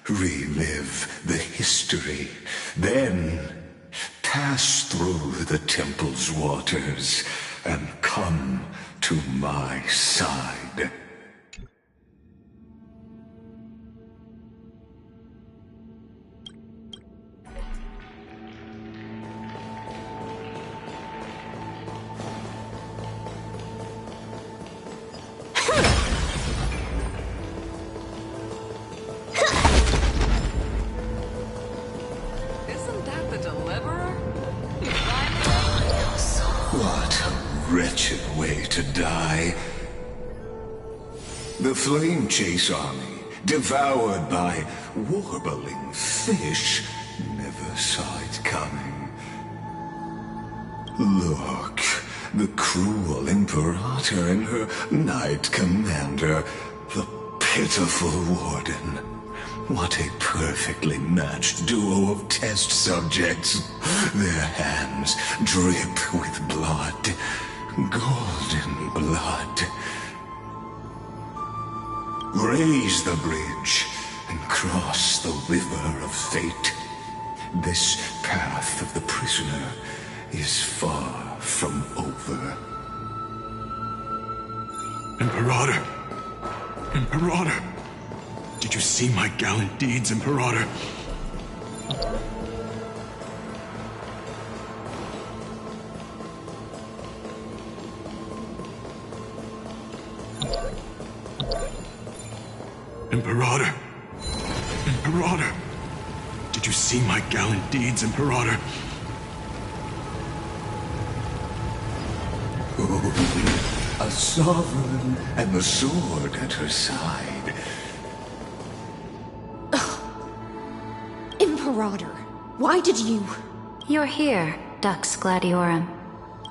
Relive the history, then pass through the temple's waters and come to my side. Wretched way to die. The Flame Chase army, devoured by warbling fish, never saw it coming. Look, the cruel Imperator and her Knight Commander, the pitiful Warden. What a perfectly matched duo of test subjects. Their hands drip with blood. Golden blood. Raise the bridge and cross the river of fate. This path of the prisoner is far from over. Imperator! Imperator! Did you see my gallant deeds, Imperator? Imperator! Imperator! Did you see my gallant deeds, Imperator? Oh, a sovereign and the sword at her side. Imperator, why did you... You're here, Dux Gladiorum.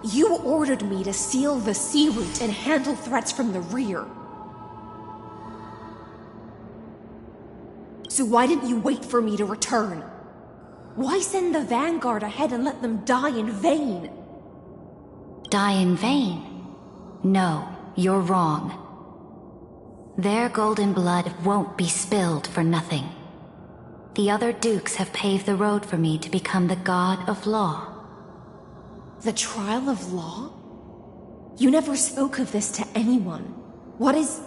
You ordered me to seal the sea route and handle threats from the rear. So why didn't you wait for me to return? Why send the Vanguard ahead and let them die in vain? Die in vain? No, you're wrong. Their golden blood won't be spilled for nothing. The other dukes have paved the road for me to become the God of Law. The Trial of Law? You never spoke of this to anyone. What is...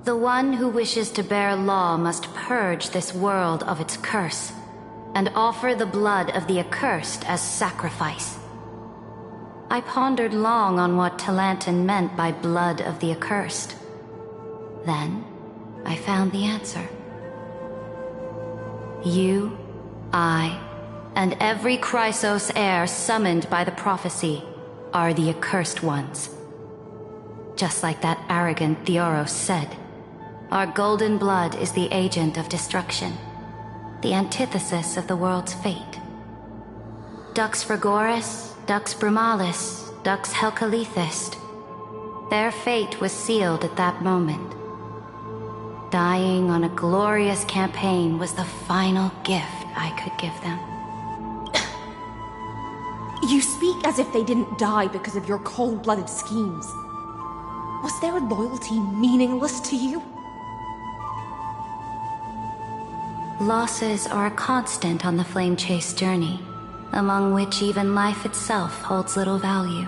The one who wishes to bear law must purge this world of its curse, and offer the blood of the accursed as sacrifice. I pondered long on what Talantan meant by blood of the accursed. Then, I found the answer. You, I, and every Chrysos heir summoned by the prophecy are the accursed ones. Just like that arrogant Theoros said, our golden blood is the agent of destruction, the antithesis of the world's fate. Dux Frigoris, Dux Brumalis, Dux Helcalethist. Their fate was sealed at that moment. Dying on a glorious campaign was the final gift I could give them. You speak as if they didn't die because of your cold-blooded schemes. Was their loyalty meaningless to you? Losses are a constant on the Flame Chase journey, among which even life itself holds little value.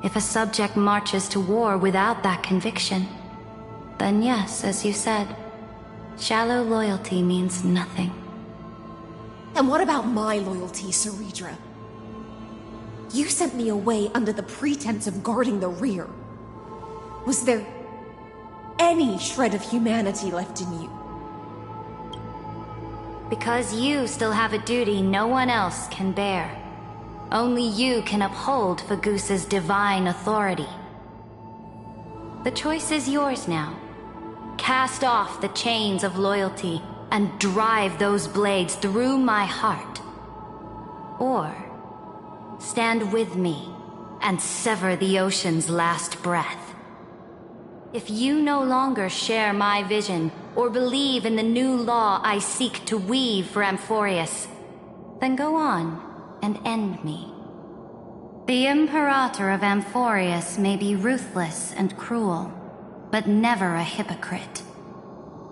If a subject marches to war without that conviction, then yes, as you said, shallow loyalty means nothing. And what about my loyalty, Ceridra? You sent me away under the pretense of guarding the rear. Was there any shred of humanity left in you? Because you still have a duty no one else can bear. Only you can uphold Fagoos's divine authority. The choice is yours now. Cast off the chains of loyalty and drive those blades through my heart. Or stand with me and sever the ocean's last breath. If you no longer share my vision or believe in the new law I seek to weave for Amphorius, then go on and end me. The Imperator of Amphorius may be ruthless and cruel, but never a hypocrite.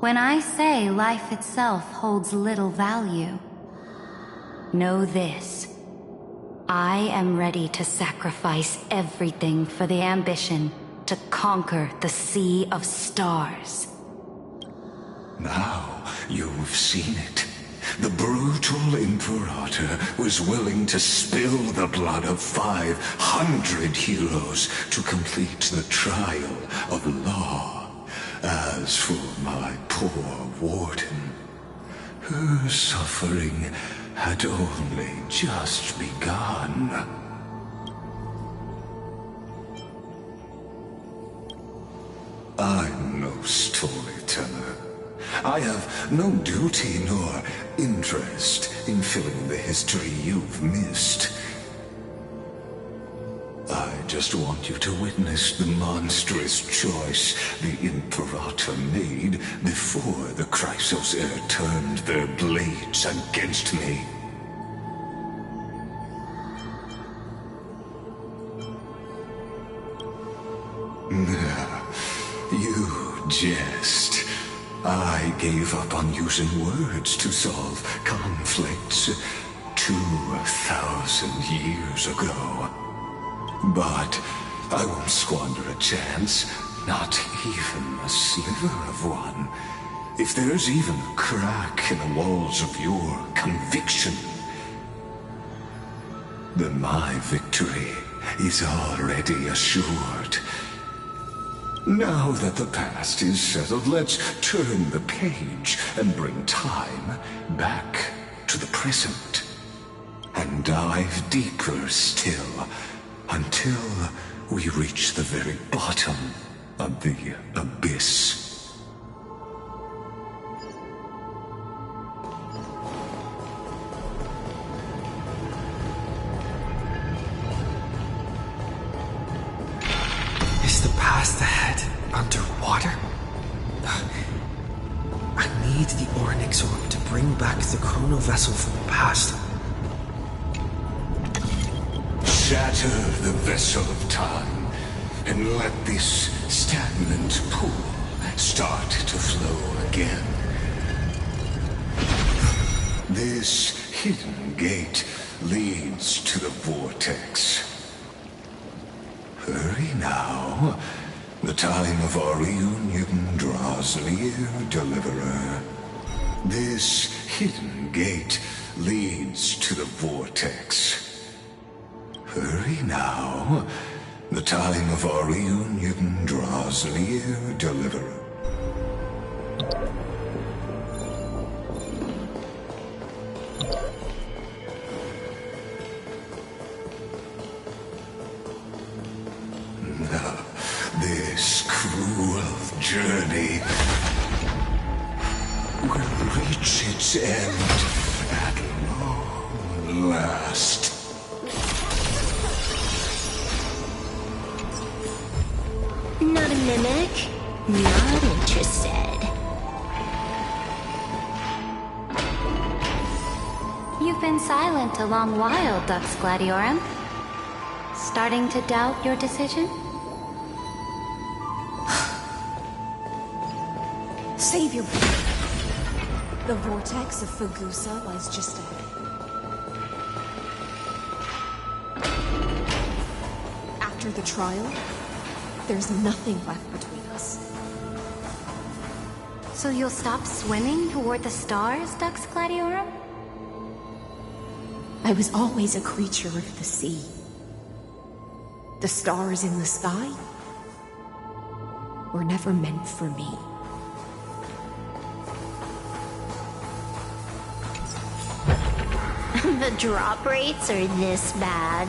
When I say life itself holds little value, know this. I am ready to sacrifice everything for the ambition to conquer the Sea of Stars. Now you've seen it. The brutal Imperator was willing to spill the blood of 500 heroes to complete the trial of law. As for my poor warden, her suffering had only just begun. I'm no storyteller. I have no duty nor interest in filling the history you've missed. I just want you to witness the monstrous choice the Imperator made before the Chrysos Heir turned their blades against me. You jest. I gave up on using words to solve conflicts 2,000 years ago. But I won't squander a chance, not even a sliver of one. If there's even a crack in the walls of your conviction, then my victory is already assured. Now that the past is settled, let's turn the page and bring time back to the present. And dive deeper still, until we reach the very bottom of the abyss. Is the past ahead underwater? I need the Onyx Orb to bring back the chrono vessel from the past. Shatter the vessel of time, and let this stagnant pool start to flow again. This hidden gate leads to the vortex. Hurry now. The time of our reunion draws near, Deliverer. This hidden gate leads to the vortex. Hurry now. The time of our reunion draws near, Deliverer. This cruel journey will reach its end at long last. Not a mimic? Not interested. You've been silent a long while, Dux Gladiorum. Starting to doubt your decision? Save your breath. The vortex of Fagusa lies just ahead. After the trial, there's nothing left between us. So you'll stop swimming toward the stars, Dux Gladiorum? I was always a creature of the sea. The stars in the sky were never meant for me. The drop rates are this bad.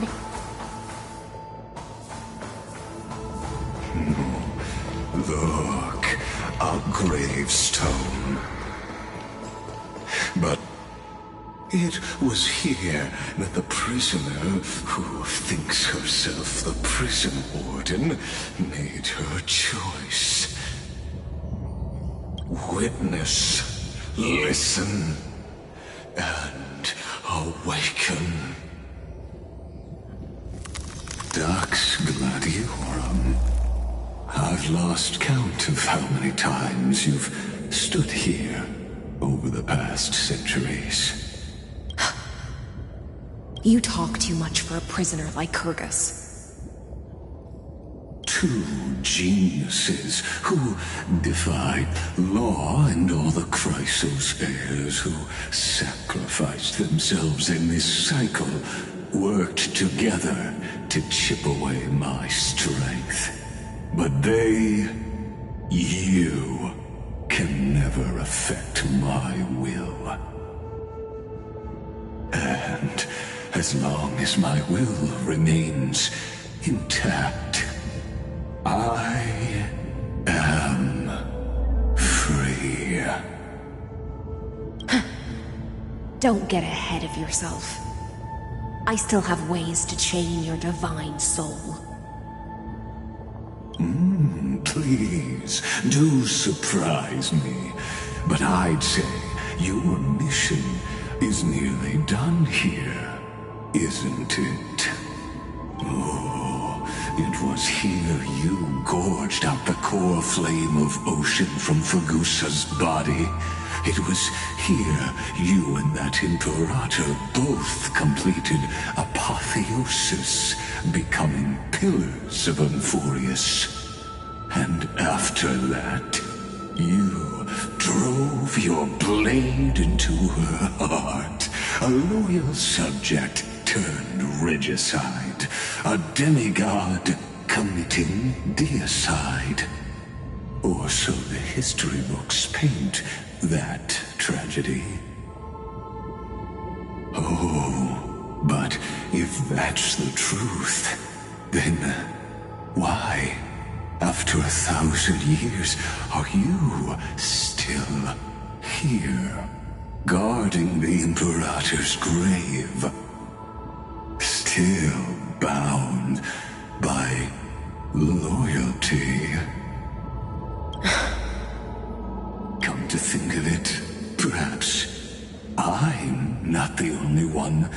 Look, a gravestone. But it was here that the prisoner, who thinks herself the prison warden, made her choice. Witness, listen, and awaken. Dux Gladiorum, have I've lost count of how many times you've stood here over the past centuries. You talk too much for a prisoner like Kyrgyz. Two geniuses who defied law and all the Chrysos heirs who sacrificed themselves in this cycle worked together to chip away my strength. But you, can never affect my will. And as long as my will remains intact, I am free. Don't get ahead of yourself. I still have ways to chain your divine soul. Please, do surprise me. But I'd say your mission is nearly done here, isn't it? Oh, it was here you gorged out the core flame of ocean from Fagusa's body. It was here you and that Imperator both completed apotheosis, becoming pillars of Amphorius. And after that, you drove your blade into her heart, a loyal subject turned regicide, a demigod committing deicide. Or so the history books paint that tragedy. Oh, but if that's the truth, then why, after 1,000 years, are you still here, guarding the Imperator's grave? Still bound by loyalty? Come to think of it, perhaps I'm not the only one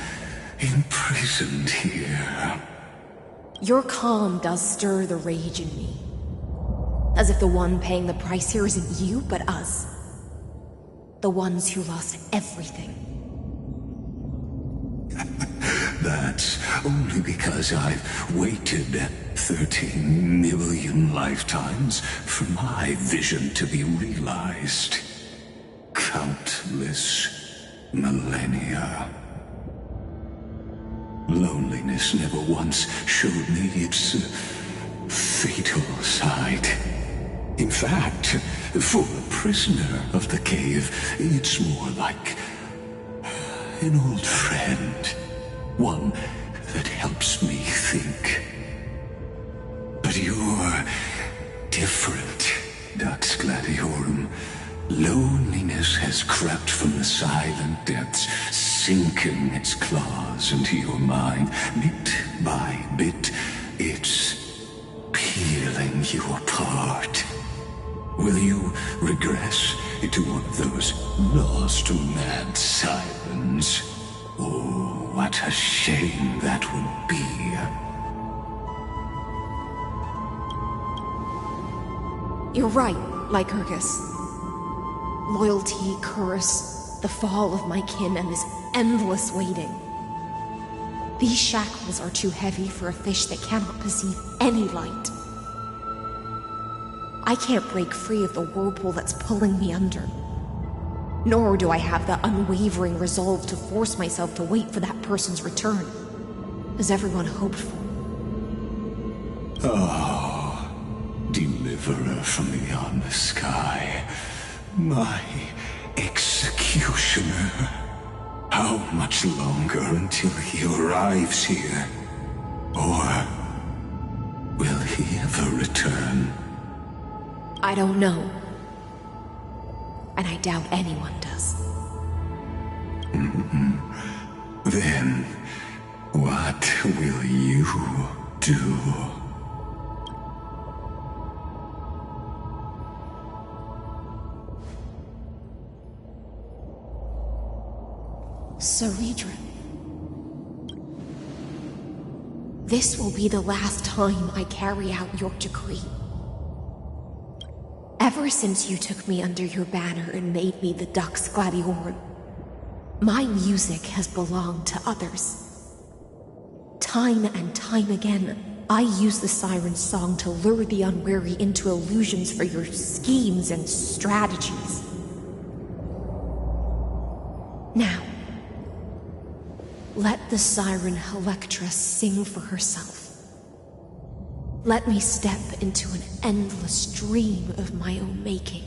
imprisoned here. Your calm does stir the rage in me. As if the one paying the price here isn't you, but us. The ones who lost everything. That's only because I've waited 13 million lifetimes for my vision to be realized. Countless millennia. Loneliness never once showed me its fatal side. In fact, for a prisoner of the cave, it's more like an old friend. One that helps me think. But you're different, Dux Gladiorum. Loneliness has crept from the silent depths, sinking its claws into your mind. Bit by bit, it's peeling you apart. Will you regress into one of those lost mad sirens? Oh, what a shame that would be. You're right, Lycurgus. Loyalty, curse, the fall of my kin, and this endless waiting. These shackles are too heavy for a fish that cannot perceive any light. I can't break free of the whirlpool that's pulling me under. Nor do I have the unwavering resolve to force myself to wait for that person's return, as everyone hoped for. Oh, deliverer from beyond the sky, my executioner. How much longer until he arrives here? Or will he ever return? I don't know. And I doubt anyone does. Then, what will you do? Saridra. This will be the last time I carry out your decree. Ever since you took me under your banner and made me the Dux Gladiorum, my music has belonged to others. Time and time again, I use the Siren's song to lure the unwary into illusions for your schemes and strategies. Now, let the Siren Electra sing for herself. Let me step into an endless dream of my own making.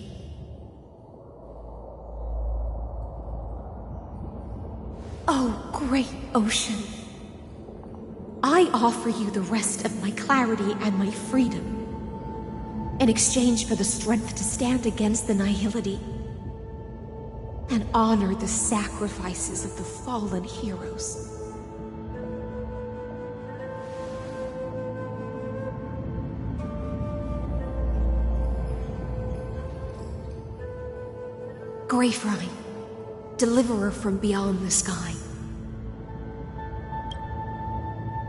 Oh, great ocean. I offer you the rest of my clarity and my freedom, in exchange for the strength to stand against the nihility and honor the sacrifices of the fallen heroes. Greyfrine, deliverer from beyond the sky.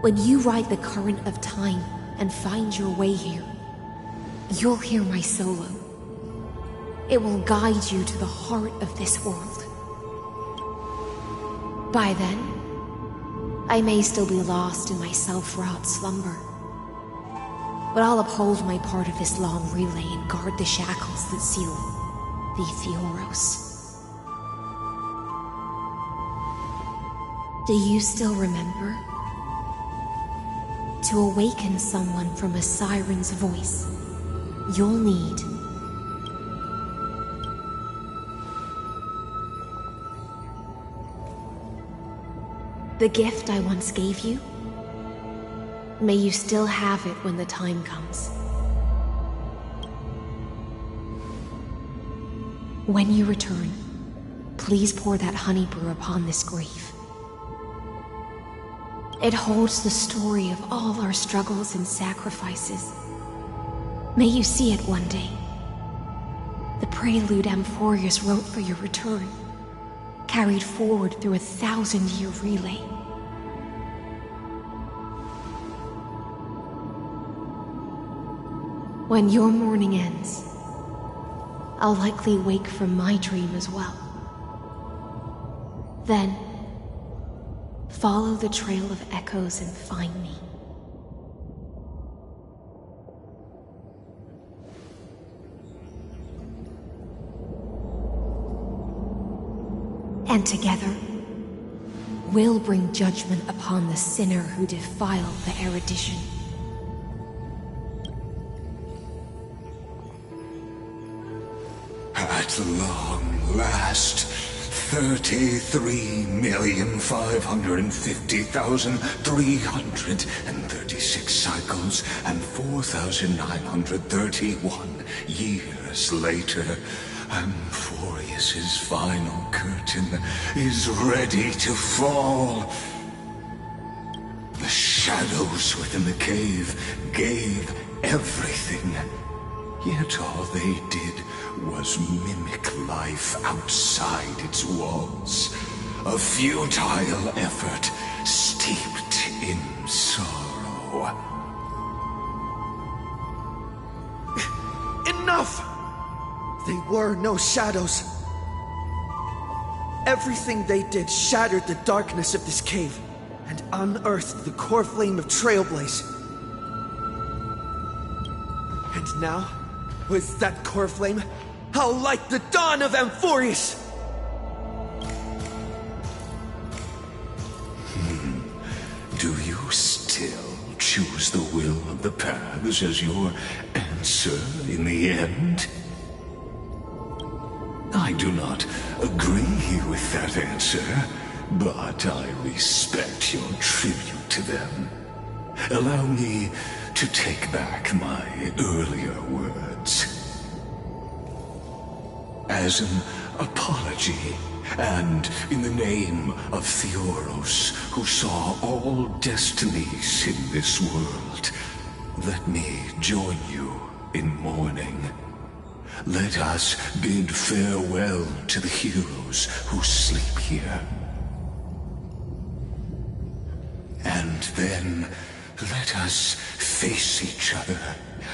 When you ride the current of time and find your way here, you'll hear my solo. It will guide you to the heart of this world. By then, I may still be lost in my self-wrought slumber, but I'll uphold my part of this long relay and guard the shackles that seal the Theoros. Do you still remember? To awaken someone from a siren's voice, you'll need the gift I once gave you. May you still have it when the time comes. When you return, please pour that honey brew upon this grave. It holds the story of all our struggles and sacrifices. May you see it one day. The prelude Amphorius wrote for your return, carried forward through a 1,000-year relay. When your mourning ends, I'll likely wake from my dream as well. Then, follow the trail of echoes and find me. And together, we'll bring judgment upon the sinner who defiled the erudition. At long last, 33,550,336 cycles and 4,931 years later, Amphorius's final curtain is ready to fall. The shadows within the cave gave everything, yet all they did was mimic life outside its walls. A futile effort steeped in sorrow. Enough! They were no shadows. Everything they did shattered the darkness of this cave and unearthed the core flame of Trailblaze. And now, with that core flame, I'll light the dawn of Amphorius! Do you still choose the will of the paths as your answer in the end? I do not agree with that answer, but I respect your tribute to them. Allow me to take back my earlier words. As an apology, and in the name of Theoros, who saw all destinies in this world, let me join you in mourning. Let us bid farewell to the heroes who sleep here. And then let us face each other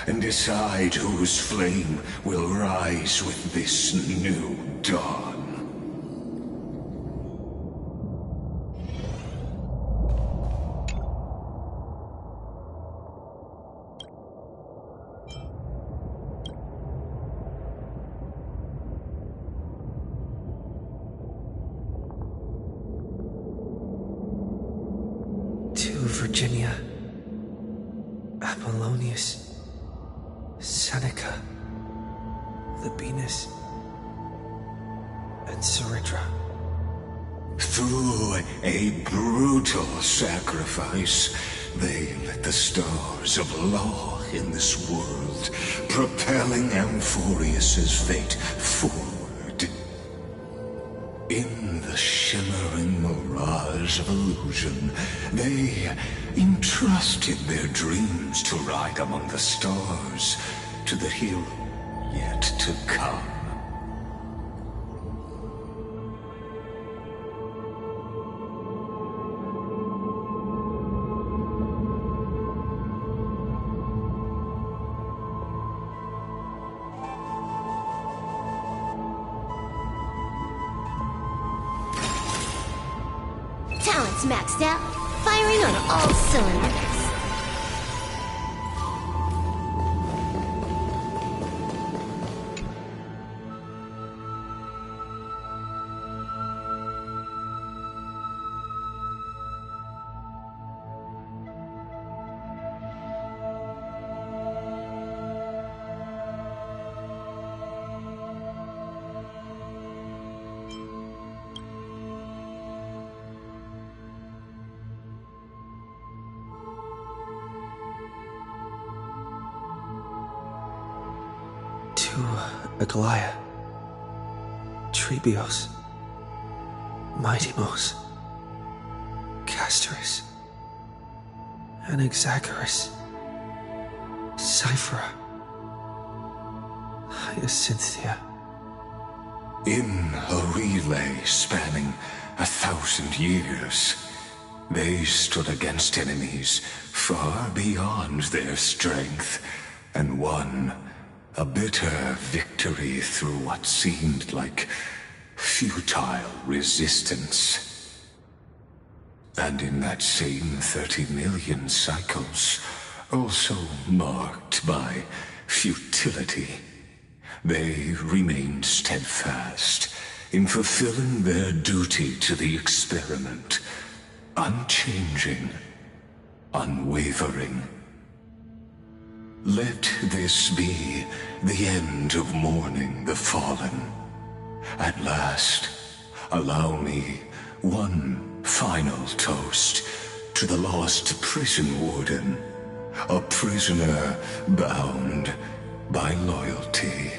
and decide whose flame will rise with this new dawn. Virginia, Apollonius, Seneca, Labienus, and Ceridra. Through a brutal sacrifice, they lit the stars of law in this world, propelling Amphorius's fate forward. In the shimmering mirage of illusion, they entrusted their dreams to ride among the stars, to the hero yet to come. Talent's maxed out, firing on all cylinders. Aglaia, Trebios, Mightymos, Castorus, Anaxagoras, Cyphera, Hyacinthia. In a relay spanning 1,000 years, they stood against enemies far beyond their strength, and won a bitter victory through what seemed like futile resistance. And in that same 30 million cycles, also marked by futility, they remained steadfast in fulfilling their duty to the experiment, unchanging, unwavering. Let this be the end of mourning the fallen. At last, allow me one final toast to the lost prison warden, a prisoner bound by loyalty.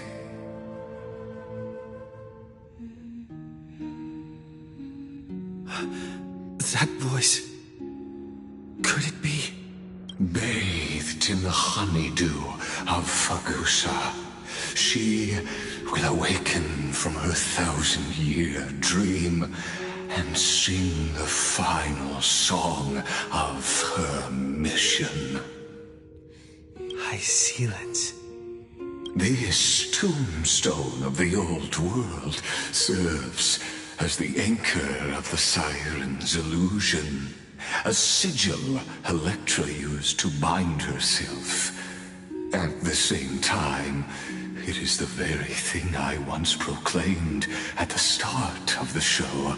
That voice... could it be? Bathed in the honeydew of Fagusa, she will awaken from her 1,000-year dream and sing the final song of her mission. Silence. This tombstone of the old world serves as the anchor of the Siren's illusion, a sigil Electra used to bind herself. At the same time, it is the very thing I once proclaimed at the start of the show,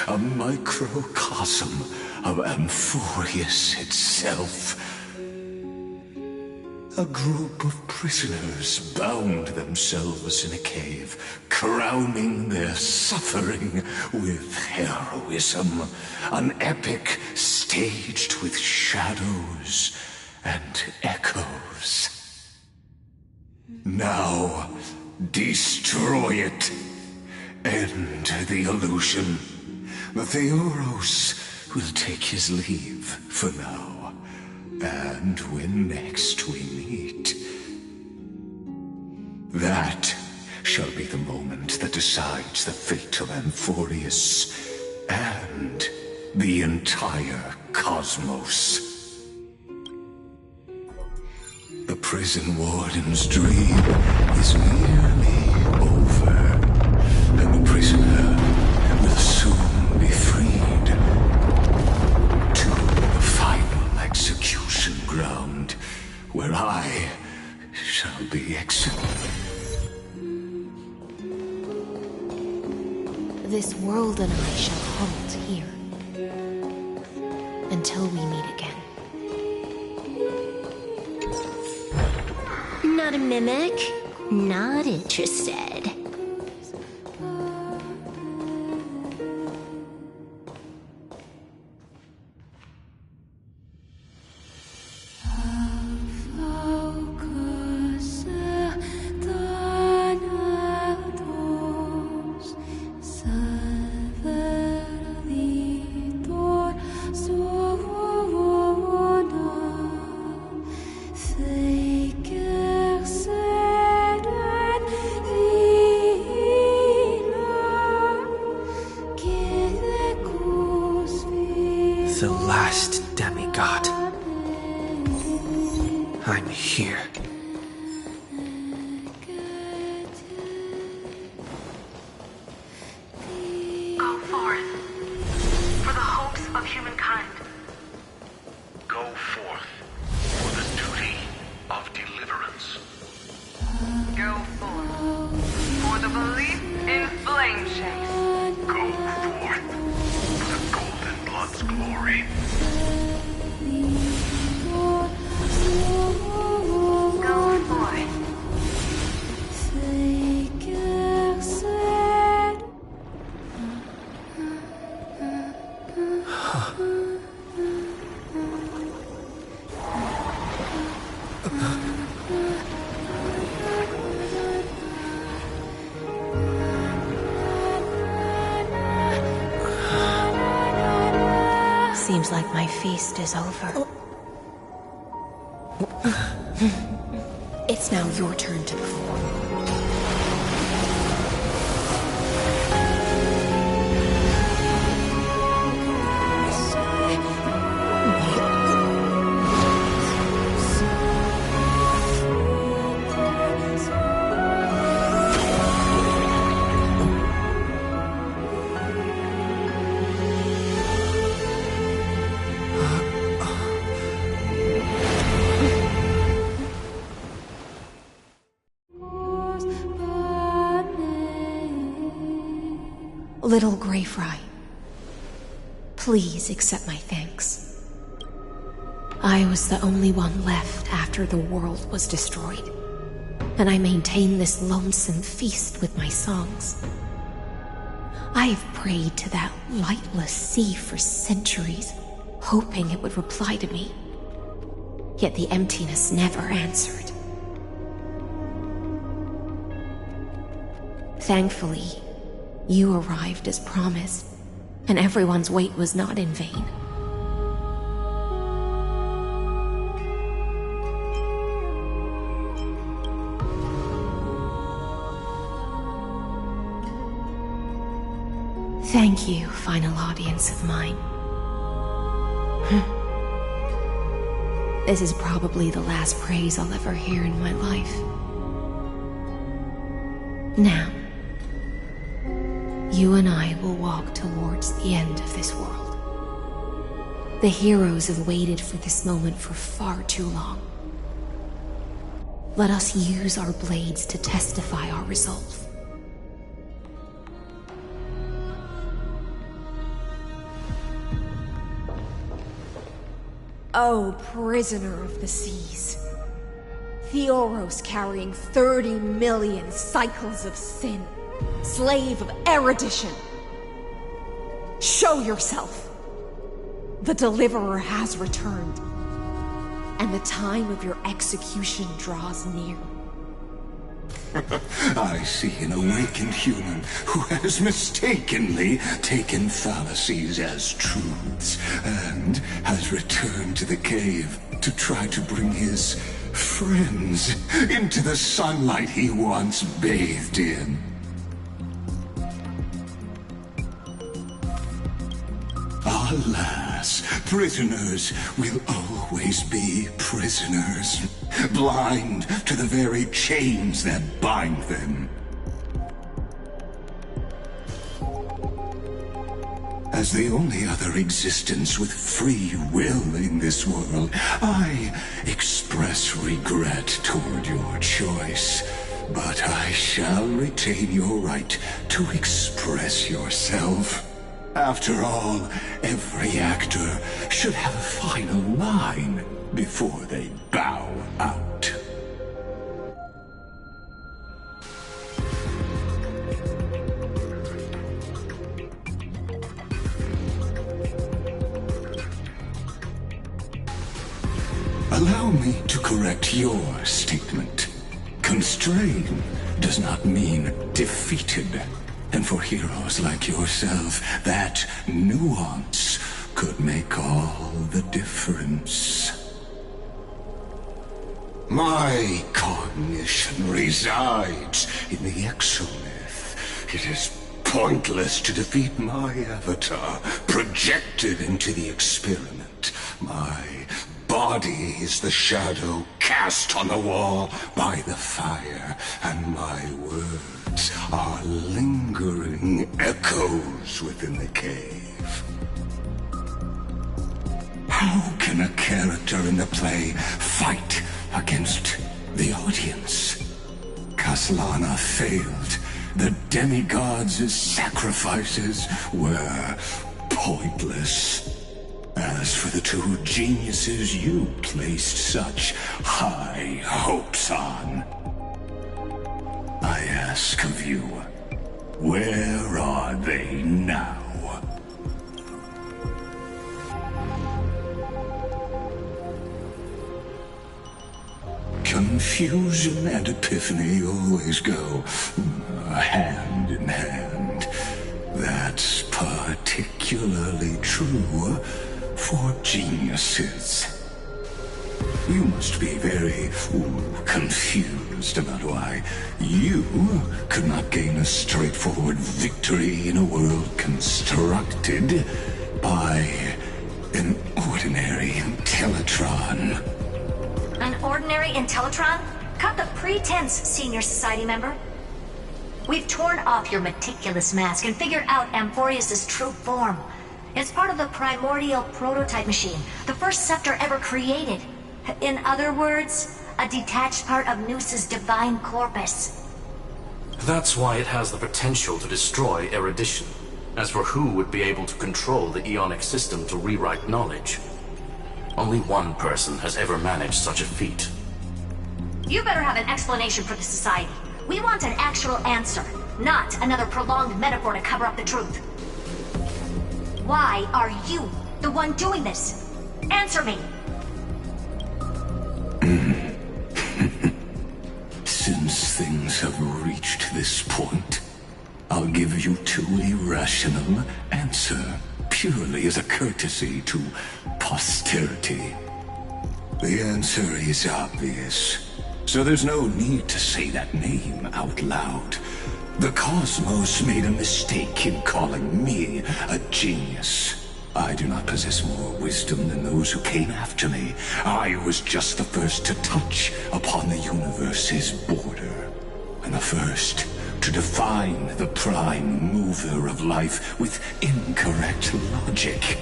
a microcosm of Amphorius itself. A group of prisoners bound themselves in a cave, crowning their suffering with heroism. An epic staged with shadows and echoes. Now, destroy it. End the illusion. The Theoros will take his leave for now. And when next we meet, that shall be the moment that decides the fate of Amphorius and the entire cosmos. The prison warden's dream is nearly over, and the prisoner will soon be freed to the final execution ground, where I shall be executed. This world and I shall halt here until we meet again. Not a mimic. Not interested. The last demigod. I'm here. Go forth, for the hopes of humankind. Go forth, for the duty of deliverance. Go forth, for the belief in flame chase. Go forth, for the Golden Blood's glory. Go forth. Seems like my feast is over. It's now your turn to perform. Little Grey Fry, please accept my thanks. I was the only one left after the world was destroyed, and I maintain this lonesome feast with my songs. I have prayed to that lightless sea for centuries, hoping it would reply to me. Yet the emptiness never answered. Thankfully, you arrived as promised, and everyone's wait was not in vain. Thank you, final audience of mine. This is probably the last praise I'll ever hear in my life. Now, you and I will walk towards the end of this world. The heroes have waited for this moment for far too long. Let us use our blades to testify our resolve. Oh, prisoner of the seas. Theoros carrying 30 million cycles of sin. Slave of erudition. Show yourself. The Deliverer has returned, and the time of your execution draws near. I see an awakened human who has mistakenly taken fallacies as truths and has returned to the cave to try to bring his friends into the sunlight he once bathed in. Alas. Alas, prisoners will always be prisoners, blind to the very chains that bind them. As the only other existence with free will in this world, I express regret toward your choice. But I shall retain your right to express yourself. After all, every actor should have a final line before they bow out. Allow me to correct your statement. Constrain does not mean defeated. And for heroes like yourself, that nuance could make all the difference. My cognition resides in the exomyth. It is pointless to defeat my avatar, projected into the experiment. My body is the shadow cast on the wall by the fire, and my words are lingering echoes within the cave. How can a character in the play fight against the audience? Kaslana failed. The demigods' sacrifices were pointless. As for the two geniuses you placed such high hopes on, I ask of you, where are they now? Confusion and epiphany always go hand in hand. That's particularly true for geniuses. You must be very confused about why you could not gain a straightforward victory in a world constructed by an ordinary Intellitron. An ordinary Intellitron? Cut the pretense, Senior Society member. We've torn off your meticulous mask and figured out Amphorius' true form. It's part of the primordial prototype machine, the first scepter ever created. In other words, a detached part of Noos's divine corpus. That's why it has the potential to destroy erudition. As for who would be able to control the Ionic system to rewrite knowledge, only one person has ever managed such a feat. You better have an explanation for the Society. We want an actual answer, not another prolonged metaphor to cover up the truth. Why are you the one doing this? Answer me! Since things have reached this point, I'll give you two irrational answer, purely as a courtesy to posterity. The answer is obvious, so there's no need to say that name out loud. The cosmos made a mistake in calling me a genius. I do not possess more wisdom than those who came after me. I was just the first to touch upon the universe's border, and the first to define the prime mover of life with incorrect logic.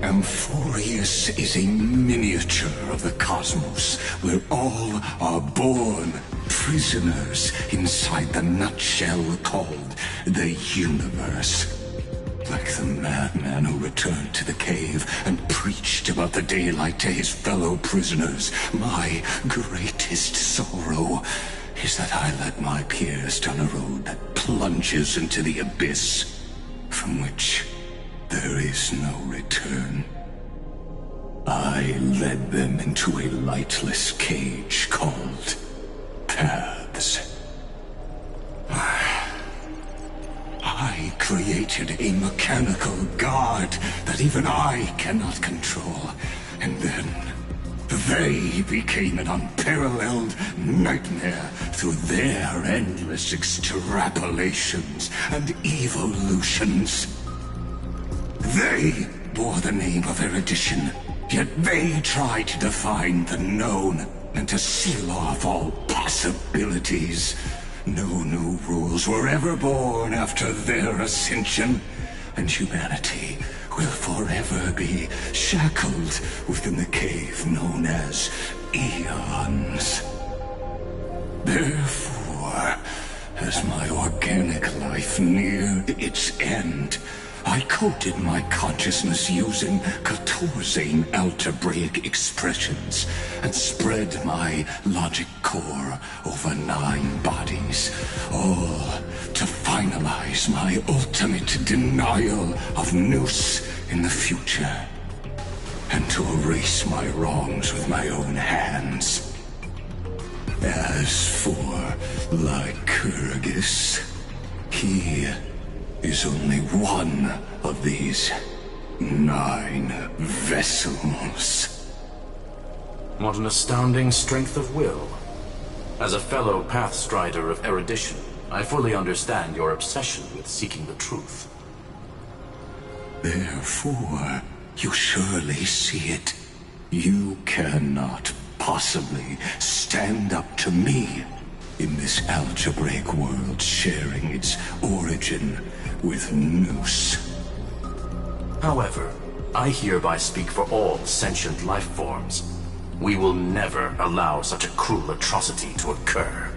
Amphorius is a miniature of the cosmos, where all are born prisoners inside the nutshell called the universe. Like the madman who returned to the cave and preached about the daylight to his fellow prisoners, my greatest sorrow is that I led my peers down a road that plunges into the abyss, from which there is no return. I led them into a lightless cage called Paths. I created a mechanical guard that even I cannot control, and then they became an unparalleled nightmare through their endless extrapolations and evolutions. They bore the name of erudition, yet they tried to define the known and to seal off all possibilities. No new rules were ever born after their ascension, and humanity will forever be shackled within the cave known as eons. Therefore, as my organic life neared its end, I coded my consciousness using 14 algebraic expressions and spread my logic core over 9 bodies, all to finalize my ultimate denial of Nous in the future, and to erase my wrongs with my own hands. As for Lycurgus, he is only one of these 9 vessels. What an astounding strength of will. As a fellow pathstrider of erudition, I fully understand your obsession with seeking the truth. Therefore, you surely see it. You cannot possibly stand up to me in this algebraic world sharing its origin with Nous. However, I hereby speak for all sentient life forms. We will never allow such a cruel atrocity to occur.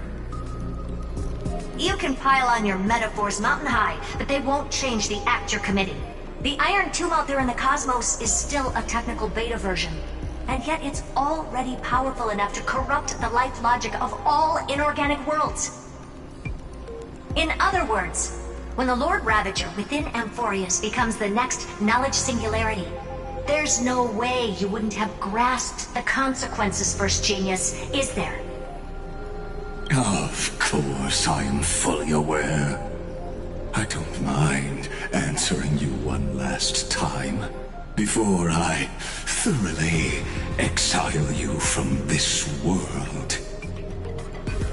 You can pile on your metaphors mountain high, but they won't change the act you're committing. The Iron Tomb out there in the cosmos is still a technical beta version, and yet it's already powerful enough to corrupt the life logic of all inorganic worlds. In other words, when the Lord Ravager within Amphorius becomes the next knowledge singularity, there's no way you wouldn't have grasped the consequences, First Genius, is there? Of course, I am fully aware. I don't mind answering you one last time before I thoroughly exile you from this world.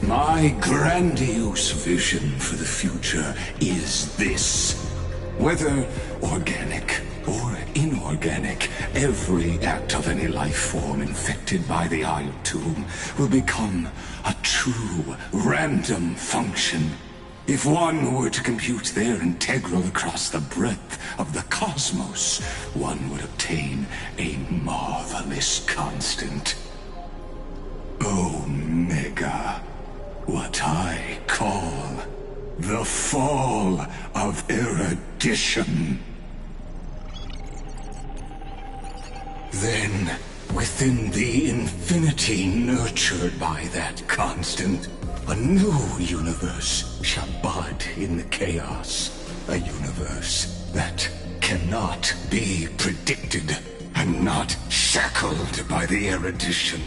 My grandiose vision for the future is this. Whether organic or inorganic, every act of any life form infected by the Iron Tomb will become a true random function. If one were to compute their integral across the breadth of the cosmos, one would obtain a marvelous constant. Omega. What I call the fall of erudition. Then, within the infinity nurtured by that constant, a new universe shall bud in the chaos. A universe that cannot be predicted and not shackled by the erudition.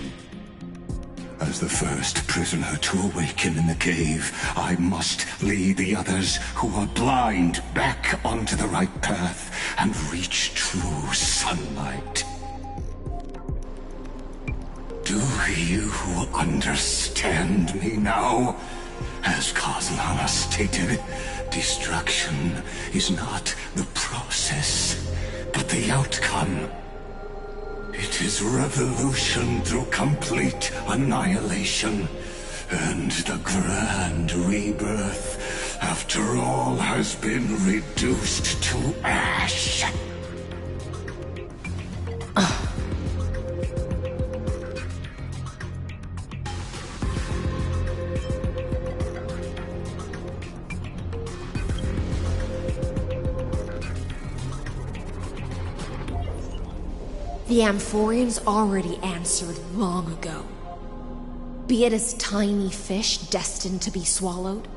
As the first prisoner to awaken in the cave, I must lead the others who are blind back onto the right path and reach true sunlight. Do you understand me now? As Kozlana stated, destruction is not the process, but the outcome. It is revolution through complete annihilation, and the grand rebirth, after all has been reduced to ash. The Amphorians already answered long ago. Be it as tiny fish destined to be swallowed,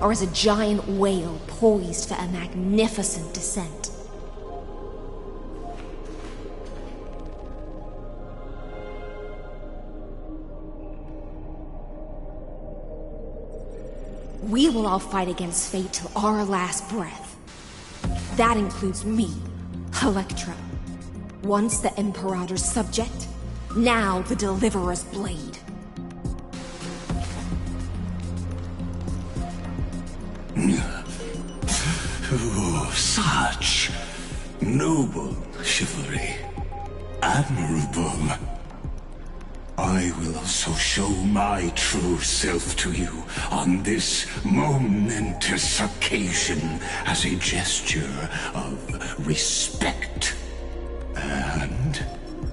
or as a giant whale poised for a magnificent descent. We will all fight against fate till our last breath. That includes me, Electra. Once the Imperator's subject, now the Deliverer's blade. Oh, such noble chivalry. Admirable. I will also show my true self to you on this momentous occasion as a gesture of respect. And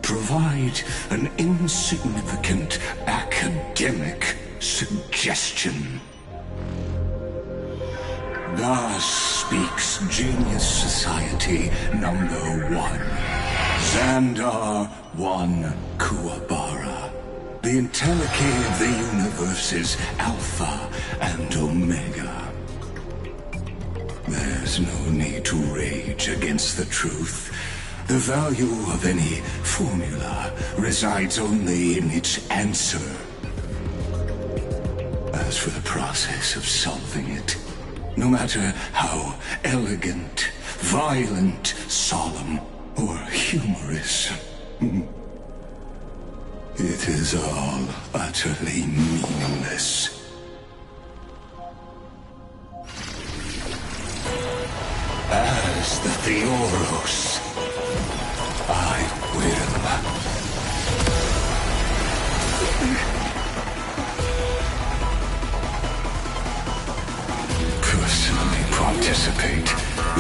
provide an insignificant academic suggestion. Thus speaks Genius Society #1. Xandar 1 Kuwabara. The Intellicate of the universe's Alpha and Omega. There's no need to rage against the truth. The value of any formula resides only in its answer. As for the process of solving it, no matter how elegant, violent, solemn, or humorous, it is all utterly meaningless. As the Theoros, I will personally participate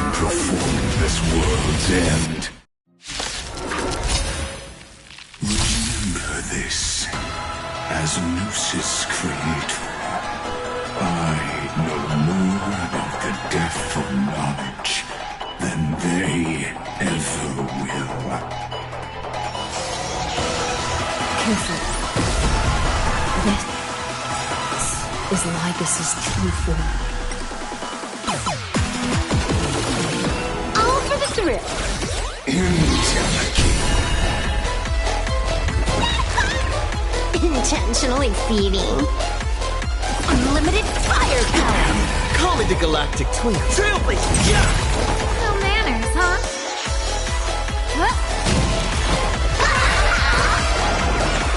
in performing this world's end. Remember this, as Gnosis Creator, I know more about the death of knowledge than they ever will. Careful. This is Lygus' true form. All for the thrill. Intentionally feeding. Unlimited firepower. Call me the Galactic Twin. Trailblazer! Yeah! No manners, huh?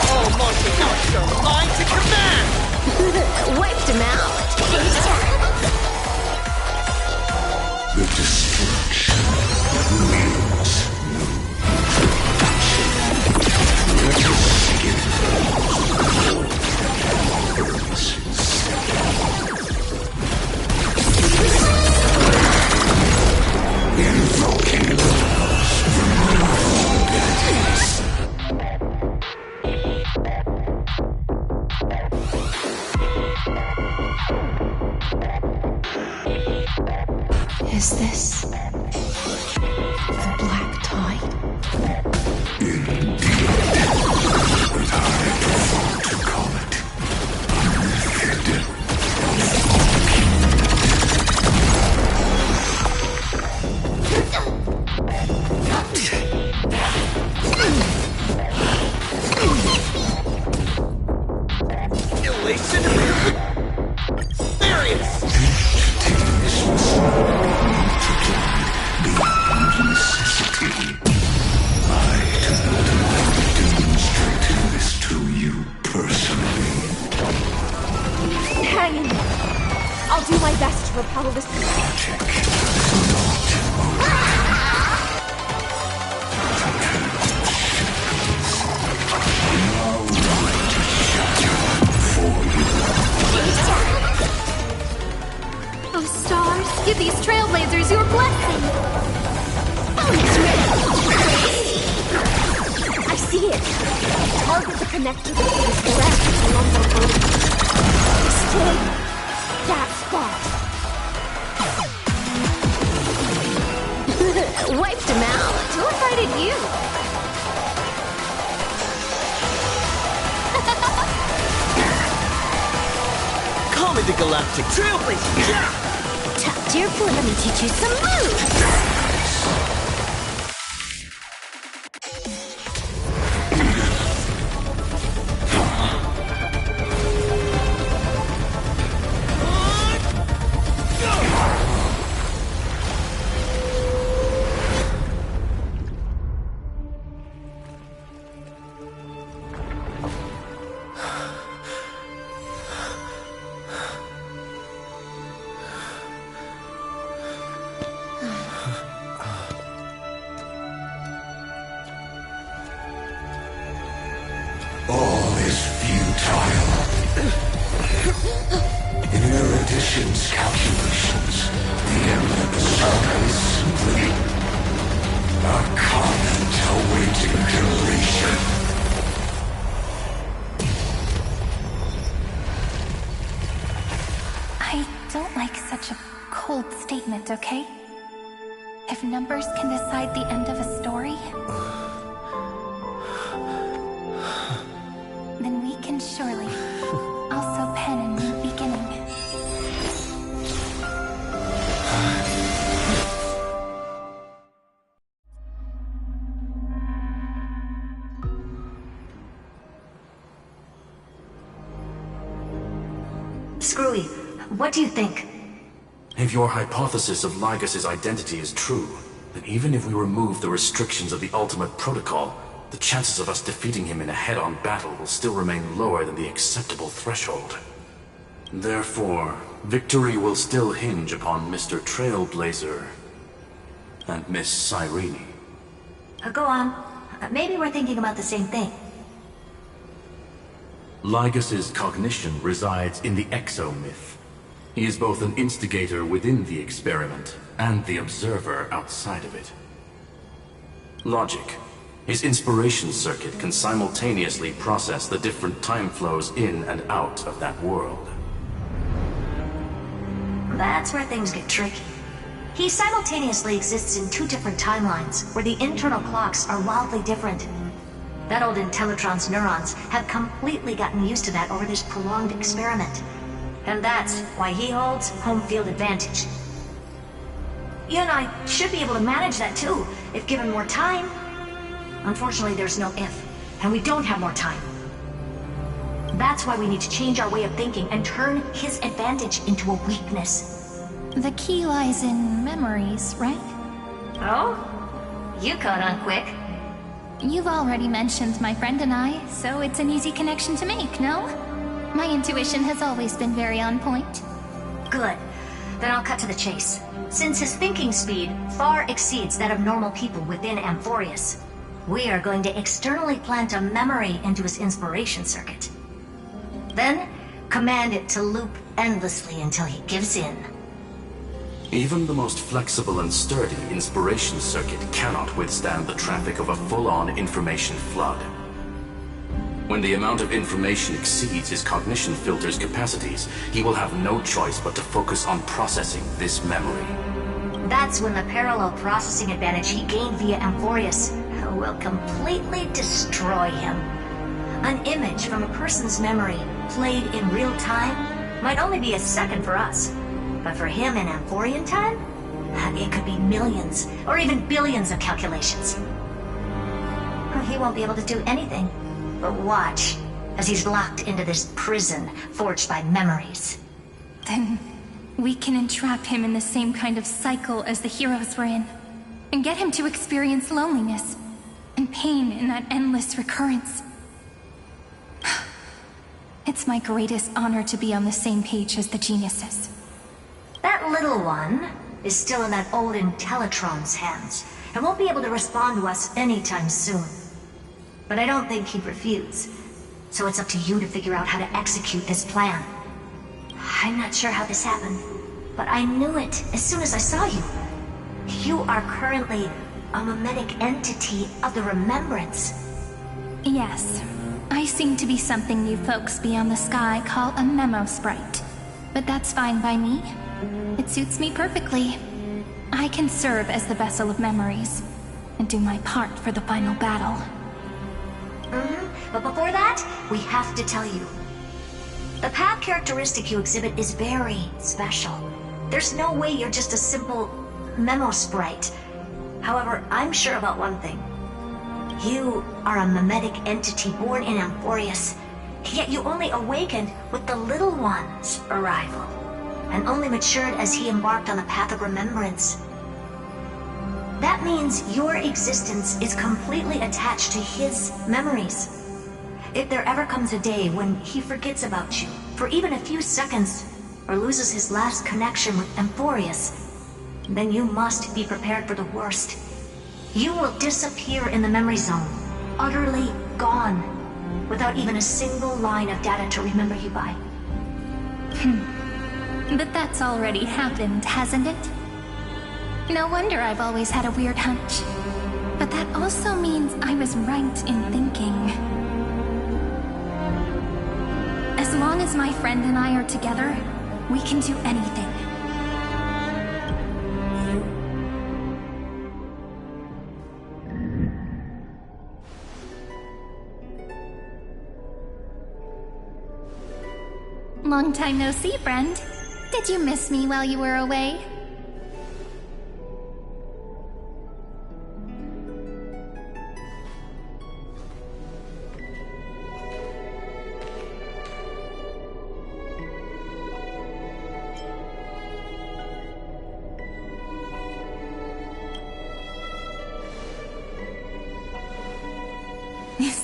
Oh, Monty, not your mind to command! Wiped him out. The destruction means no introduction. Let us skip invoking Is this the Black Tide? indeed, but I prefer to call it a method of Elation? There he is! entities must not be multiplied beyond necessity. I do not mind demonstrating this to you personally. Hang in there. I'll do my best to repel this. Logic is not over. No right to shatter for you. Oh, stars, give these trailblazers your blessing. I see it. Target the connector that is directly along the road. Destroy that spot. Wiped him out. Who invited you? Call me the Galactic Trailblazer! Yeah! Tap to your foot. Let me teach you some moves. child. In Erudition's calculations, the end of the saga is simply a comment awaiting deletion. I don't like such a cold statement, okay? If numbers can decide the end of a story, then we can surely also pen a new beginning. Screwy, what do you think? If your hypothesis of Lygas's identity is true, then even if we remove the restrictions of the Ultimate Protocol, the chances of us defeating him in a head-on battle will still remain lower than the acceptable threshold. Therefore, victory will still hinge upon Mr. Trailblazer and Miss Cyrene. Go on. Maybe we're thinking about the same thing. Lygas's cognition resides in the exomyth. He is both an instigator within the experiment and the observer outside of it. Logic. His inspiration circuit can simultaneously process the different time flows in and out of that world. That's where things get tricky. He simultaneously exists in two different timelines, where the internal clocks are wildly different. That old Intellitron's neurons have completely gotten used to that over this prolonged experiment. And that's why he holds home field advantage. You and I should be able to manage that too, if given more time. Unfortunately, there's no if, and we don't have more time. That's why we need to change our way of thinking and turn his advantage into a weakness. The key lies in memories, right? Oh? You caught on quick. You've already mentioned my friend and I, so it's an easy connection to make, no? My intuition has always been very on point. Good. Then I'll cut to the chase. Since his thinking speed far exceeds that of normal people within Amphorius, we are going to externally plant a memory into his inspiration circuit. Then, command it to loop endlessly until he gives in. Even the most flexible and sturdy inspiration circuit cannot withstand the traffic of a full-on information flood. When the amount of information exceeds his cognition filter's capacities, he will have no choice but to focus on processing this memory. That's when the parallel processing advantage he gained via Amphorius will completely destroy him. An image from a person's memory played in real time might only be a second for us, but for him in Amphorian time, it could be millions or even billions of calculations. He won't be able to do anything but watch as he's locked into this prison forged by memories. Then we can entrap him in the same kind of cycle as the heroes were in, and get him to experience loneliness and pain in that endless recurrence. It's my greatest honor to be on the same page as the geniuses. That little one is still in that old Intellitron's hands, and won't be able to respond to us anytime soon. But I don't think he'd refuse, so it's up to you to figure out how to execute this plan. I'm not sure how this happened, but I knew it as soon as I saw you. You are currently a mimetic entity of the Remembrance. Yes, I seem to be something you folks beyond the sky call a memo sprite, but that's fine by me. It suits me perfectly. I can serve as the vessel of memories, and do my part for the final battle. But before that, we have to tell you. The path characteristic you exhibit is very special. There's no way you're just a simple memo sprite. However, I'm sure about one thing. You are a mimetic entity born in Amphorius, yet you only awakened with the Little One's arrival, and only matured as he embarked on the path of remembrance. That means your existence is completely attached to his memories. If there ever comes a day when he forgets about you for even a few seconds, or loses his last connection with Amphorius, then you must be prepared for the worst. You will disappear in the memory zone, utterly gone, without even a single line of data to remember you by. But that's already happened, hasn't it? No wonder I've always had a weird hunch. But that also means I was right in thinking. As long as my friend and I are together, we can do anything. Long time no see, friend. Did you miss me while you were away?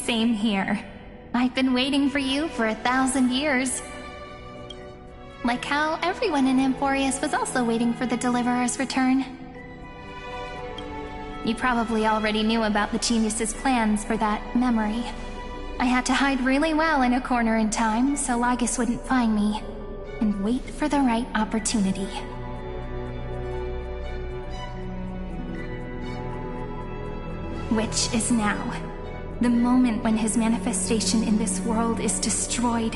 Same here. I've been waiting for you for 1,000 years. Like how everyone in Amphorius was also waiting for the Deliverer's return. You probably already knew about the genius's plans for that memory. I had to hide really well in a corner in time so Lagus wouldn't find me, and wait for the right opportunity. Which is now. The moment when his manifestation in this world is destroyed,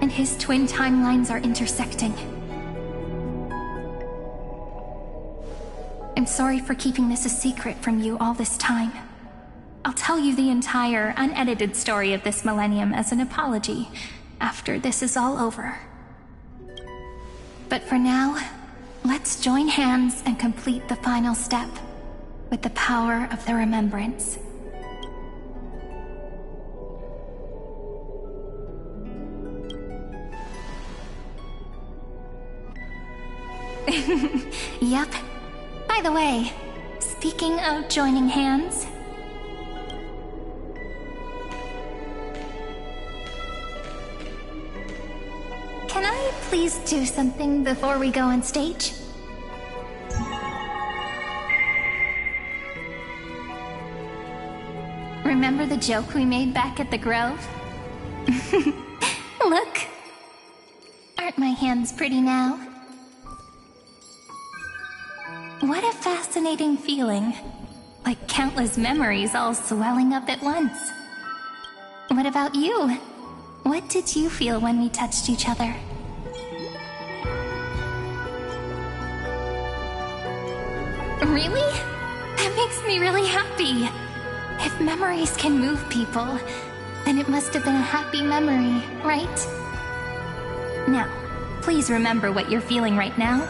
and his twin timelines are intersecting. I'm sorry for keeping this a secret from you all this time. I'll tell you the entire, unedited story of this millennium as an apology after this is all over. But for now, let's join hands and complete the final step with the power of the remembrance. Yep. By the way, speaking of joining hands... Can I please do something before we go on stage? Remember the joke we made back at the Grove? Look! Aren't my hands pretty now? What a fascinating feeling. Like countless memories all swelling up at once. What about you? What did you feel when we touched each other? Really? That makes me really happy. If memories can move people, then it must have been a happy memory, right? Now, please remember what you're feeling right now.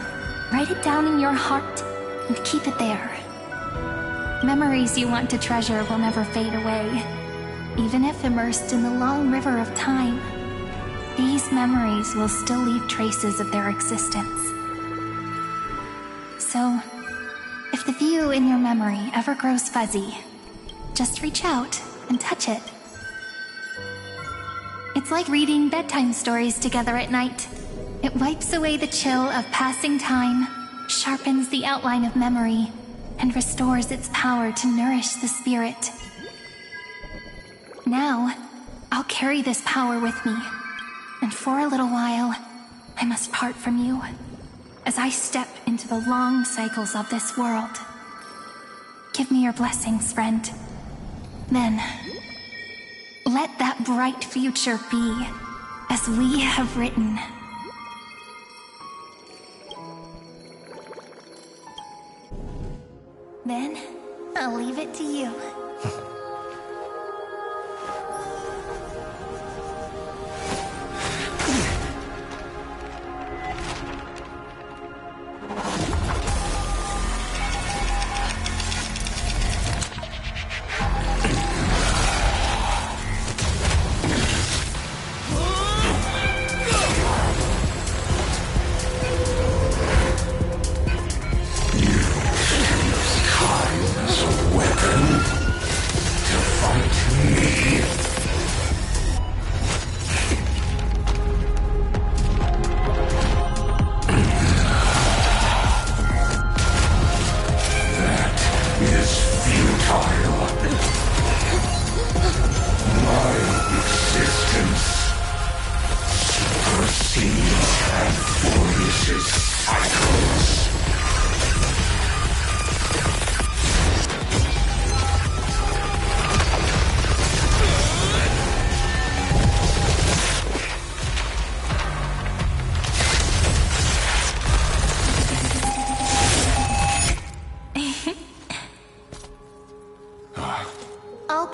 Write it down in your heart and keep it there. Memories you want to treasure will never fade away. Even if immersed in the long river of time, these memories will still leave traces of their existence. So, if the view in your memory ever grows fuzzy, just reach out and touch it. It's like reading bedtime stories together at night. It wipes away the chill of passing time, sharpens the outline of memory, and restores its power to nourish the spirit. Now, I'll carry this power with me, and for a little while, I must part from you, as I step into the long cycles of this world. Give me your blessings, friend. Then, let that bright future be, as we have written. Then, I'll leave it to you.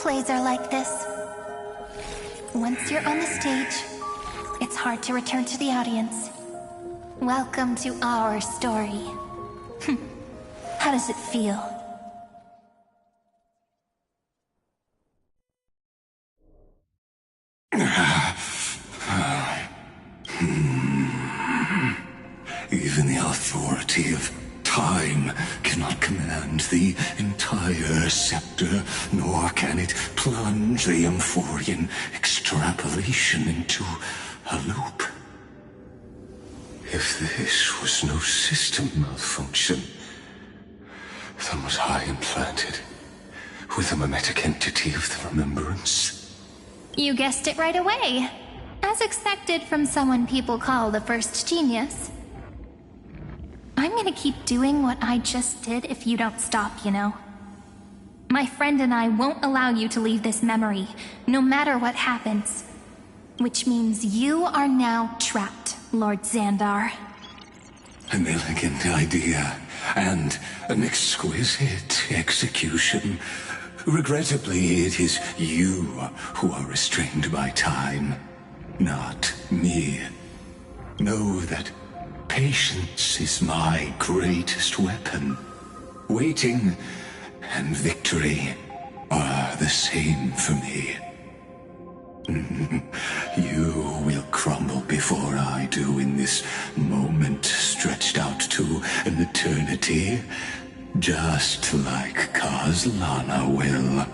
plays are like this. Once you're on the stage, it's hard to return to the audience. Welcome to our story. How does it feel? Even the authority of time cannot command the entire scepter, nor can it plunge the Amphorian extrapolation into a loop. If this was no system malfunction, then was I implanted with a mimetic entity of the remembrance? You guessed it right away. As expected from someone people call the first genius. I'm gonna keep doing what I just did if you don't stop, you know. My friend and I won't allow you to leave this memory, no matter what happens. Which means you are now trapped, Lord Xandar. An elegant idea, and an exquisite execution. Regrettably, it is you who are restrained by time, not me. Know that patience is my greatest weapon. Waiting and victory are the same for me. You will crumble before I do in this moment stretched out to an eternity, just like Kazlana will.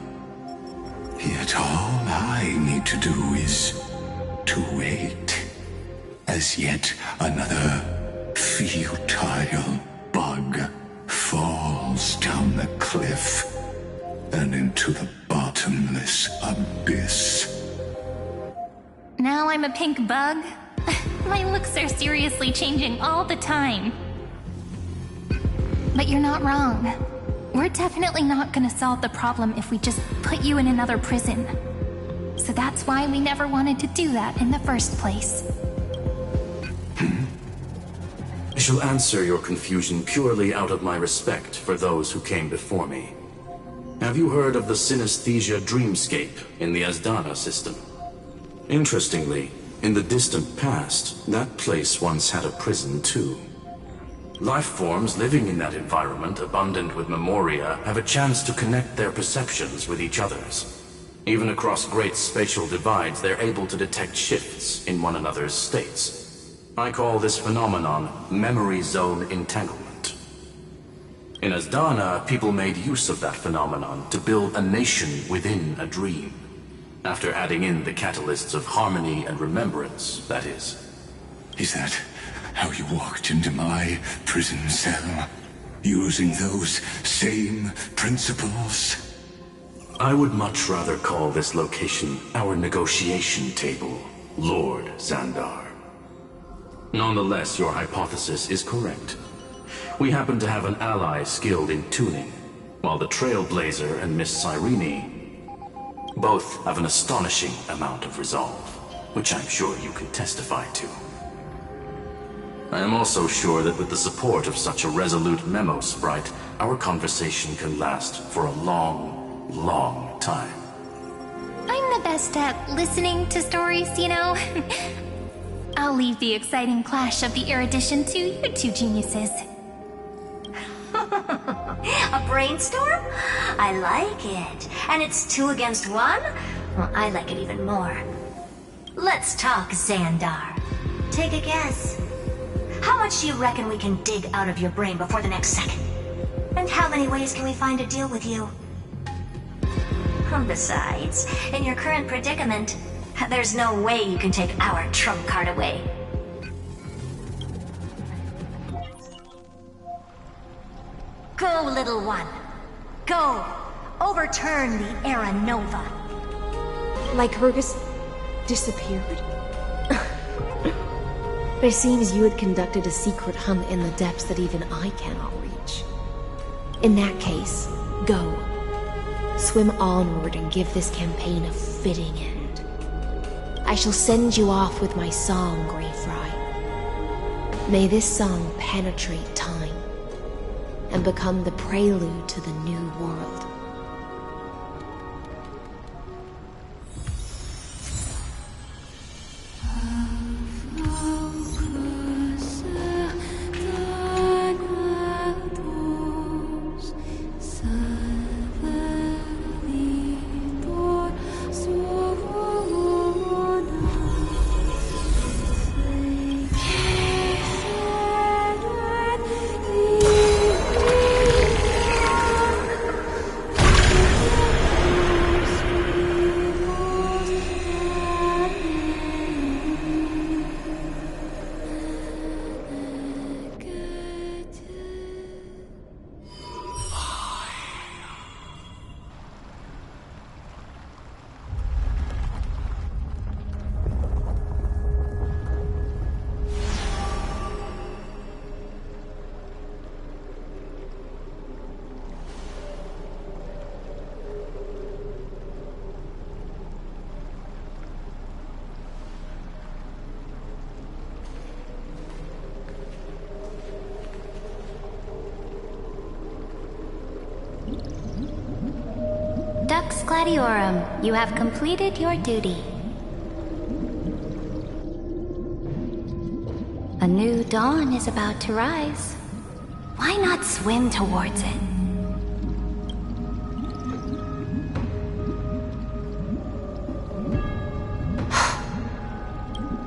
Yet all I need to do is to wait, as yet another futile bug falls down the cliff and into the bottomless abyss. Now I'm a pink bug? My looks are seriously changing all the time. But you're not wrong. We're definitely not gonna solve the problem if we just put you in another prison. So that's why we never wanted to do that in the first place. I shall answer your confusion purely out of my respect for those who came before me. Have you heard of the synesthesia dreamscape in the Asdana system? Interestingly, in the distant past, that place once had a prison too. Life forms living in that environment, abundant with memoria, have a chance to connect their perceptions with each other's. Even across great spatial divides, they're able to detect shifts in one another's states. I call this phenomenon memory zone entanglement. In Asdana, people made use of that phenomenon to build a nation within a dream. After adding in the catalysts of harmony and remembrance, that is. Is that how you walked into my prison cell? Using those same principles? I would much rather call this location our negotiation table, Lord Xandar. Nonetheless, your hypothesis is correct. We happen to have an ally skilled in tuning, while the Trailblazer and Miss Cyrene both have an astonishing amount of resolve, which I'm sure you can testify to. I am also sure that with the support of such a resolute memo sprite, our conversation can last for a long, long time. I'm the best at listening to stories, you know. I'll leave the exciting clash of the erudition to you two geniuses. A brainstorm? I like it. And it's 2 against 1? Well, I like it even more. Let's talk, Xandar. Take a guess. How much do you reckon we can dig out of your brain before the next second? And how many ways can we find to deal with you? Besides, in your current predicament, there's no way you can take our trump card away. Go, little one. Go. Overturn the Era Nova. Lycurgus disappeared? It seems you had conducted a secret hunt in the depths that even I cannot reach. In that case, go. Swim onward and give this campaign a fitting end. I shall send you off with my song, Greyfry. May this song penetrate time and become the prelude to the new world. Rex Gladiorum, you have completed your duty. A new dawn is about to rise. Why not swim towards it?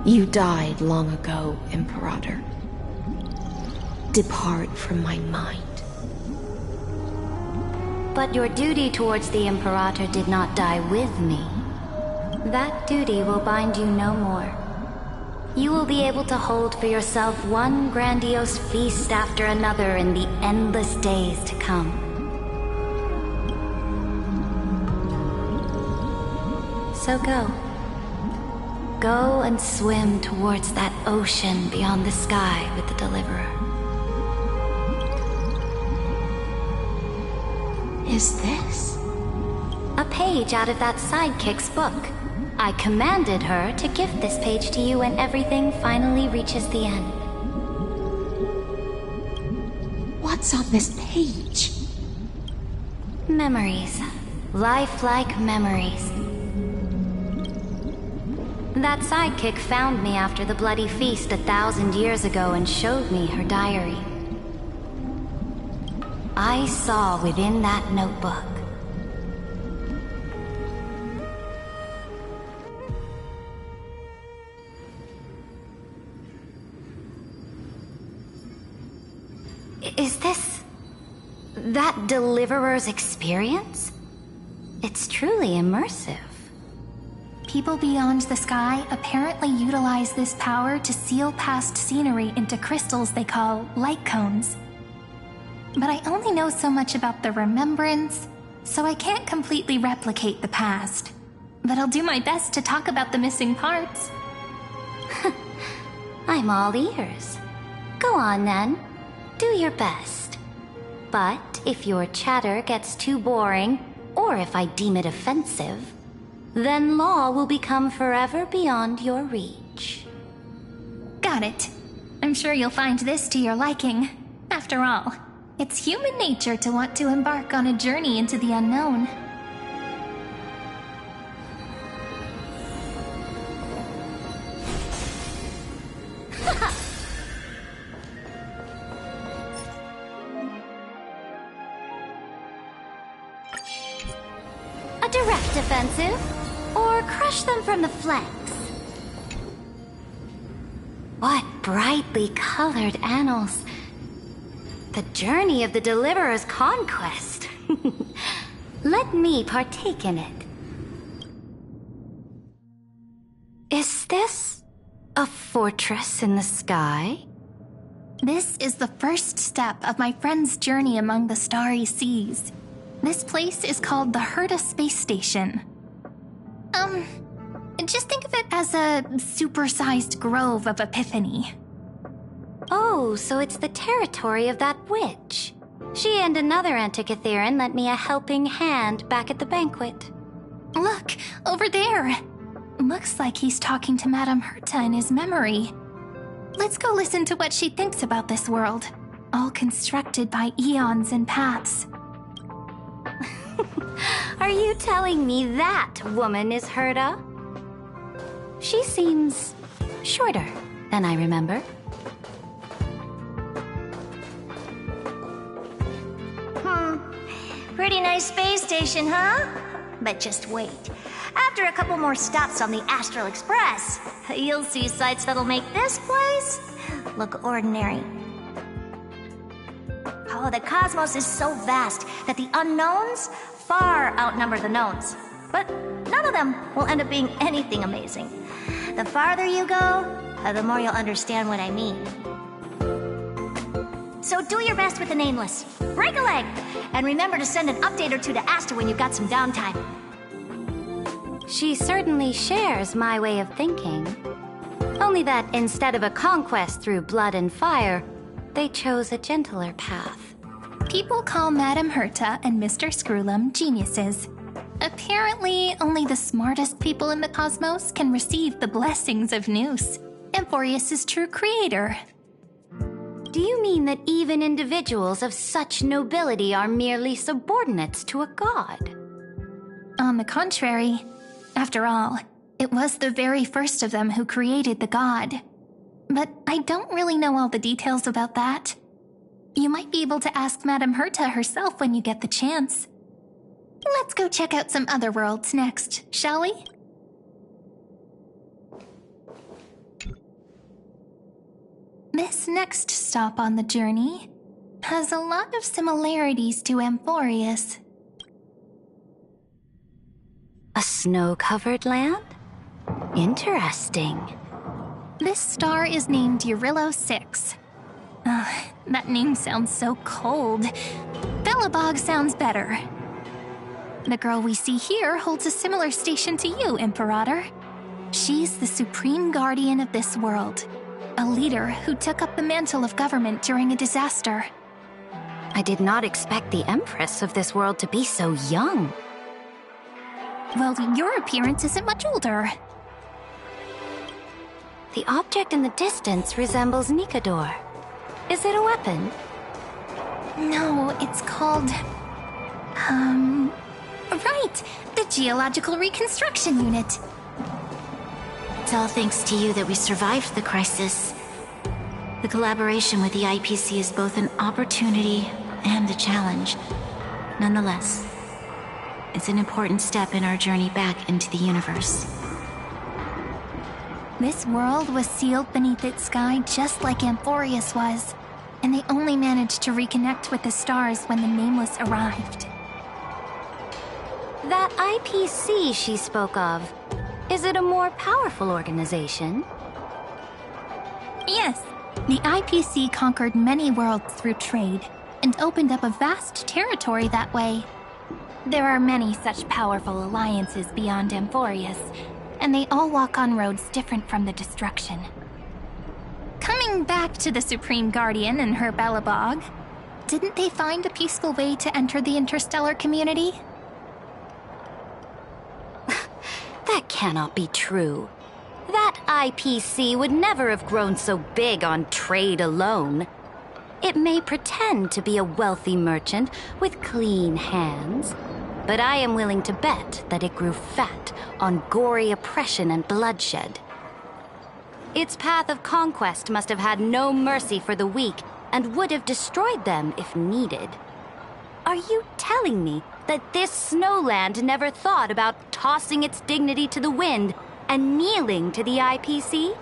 You died long ago, Imperator. Depart from my mind. But your duty towards the Imperator did not die with me. That duty will bind you no more. You will be able to hold for yourself one grandiose feast after another in the endless days to come. So go. Go and swim towards that ocean beyond the sky with the Deliverer. Is this? A page out of that sidekick's book. I commanded her to gift this page to you when everything finally reaches the end. What's on this page? Memories. Lifelike memories. That sidekick found me after the bloody feast 1,000 years ago and showed me her diary. I saw within that notebook Is this that Deliverer's experience? It's truly immersive. People beyond the sky apparently utilize this power to seal past scenery into crystals they call light cones. But I only know so much about the remembrance, so I can't completely replicate the past. But I'll do my best to talk about the missing parts. I'm all ears. Go on then. Do your best. But if your chatter gets too boring, or if I deem it offensive, then law will become forever beyond your reach. Got it. I'm sure you'll find this to your liking. After all, it's human nature to want to embark on a journey into the unknown. A direct offensive, or crush them from the flanks. What brightly colored annals. The journey of the Deliverer's conquest. Let me partake in it. Is this a fortress in the sky? This is the first step of my friend's journey among the starry seas. This place is called the Herta Space Station. Just think of it as a supersized grove of Epiphany. Oh, so it's the territory of that witch. She and another Antikytheran lent me a helping hand back at the banquet. Look, over there. Looks like he's talking to Madame Herta in his memory. Let's go listen to what she thinks about this world, all constructed by eons and paths. Are you telling me that woman is Herta? She seems shorter than I remember. Pretty nice space station, huh? But just wait. After a couple more stops on the Astral Express, you'll see sights that'll make this place look ordinary. Oh, the cosmos is so vast that the unknowns far outnumber the knowns. But none of them will end up being anything amazing. The farther you go, the more you'll understand what I mean. So do your best with the nameless. Break a leg! And remember to send an update or two to Asta when you've got some downtime. She certainly shares my way of thinking. Only that instead of a conquest through blood and fire, they chose a gentler path. People call Madame Herta and Mr. Screwlum geniuses. Apparently, only the smartest people in the cosmos can receive the blessings of Nous, Amphorius' true creator. Do you mean that even individuals of such nobility are merely subordinates to a god? On the contrary, after all, it was the very first of them who created the god. But I don't really know all the details about that. You might be able to ask Madame Herta herself when you get the chance. Let's go check out some other worlds next, shall we? This next stop on the journey has a lot of similarities to Amphorius. A snow-covered land? Interesting. This star is named Eurillo 6. That name sounds so cold. Belobog sounds better. The girl we see here holds a similar station to you, Imperator. She's the supreme guardian of this world, a leader who took up the mantle of government during a disaster. I did not expect the Empress of this world to be so young. Well, your appearance isn't much older. The object in the distance resembles Nikador. Is it a weapon? No, it's called... Right! The Geological Reconstruction Unit. It's all thanks to you that we survived the crisis. The collaboration with the IPC is both an opportunity and a challenge. Nonetheless, it's an important step in our journey back into the universe. This world was sealed beneath its sky just like Amphorius was, and they only managed to reconnect with the stars when the Nameless arrived. That IPC she spoke of, is it a more powerful organization? Yes, the IPC conquered many worlds through trade, and opened up a vast territory that way. There are many such powerful alliances beyond Amphorius, and they all walk on roads different from the destruction. Coming back to the Supreme Guardian and her Belobog, didn't they find a peaceful way to enter the interstellar community? That cannot be true. That IPC would never have grown so big on trade alone. It may pretend to be a wealthy merchant with clean hands, but I am willing to bet that it grew fat on gory oppression and bloodshed. Its path of conquest must have had no mercy for the weak and would have destroyed them if needed. Are you telling me that this snowland never thought about tossing its dignity to the wind and kneeling to the IPC?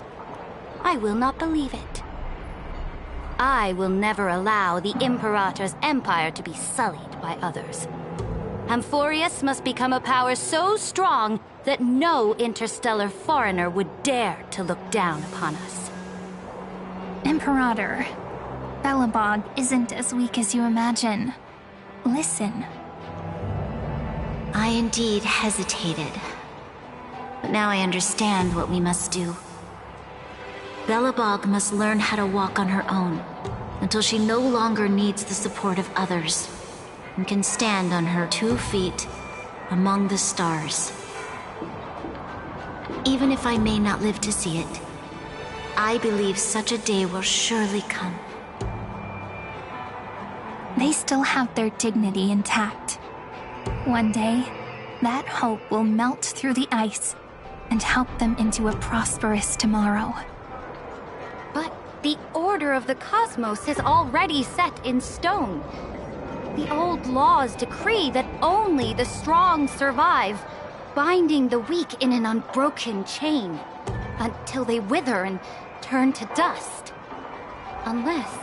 I will not believe it. I will never allow the Imperator's empire to be sullied by others. Amphorius must become a power so strong that no interstellar foreigner would dare to look down upon us. Imperator, Belobog isn't as weak as you imagine. Listen. I indeed hesitated. But now I understand what we must do. Belobog must learn how to walk on her own until she no longer needs the support of others and can stand on her 2 feet among the stars. Even if I may not live to see it, I believe such a day will surely come. They still have their dignity intact. One day, that hope will melt through the ice and help them into a prosperous tomorrow. But the order of the cosmos is already set in stone. The old laws decree that only the strong survive, binding the weak in an unbroken chain until they wither and turn to dust. Unless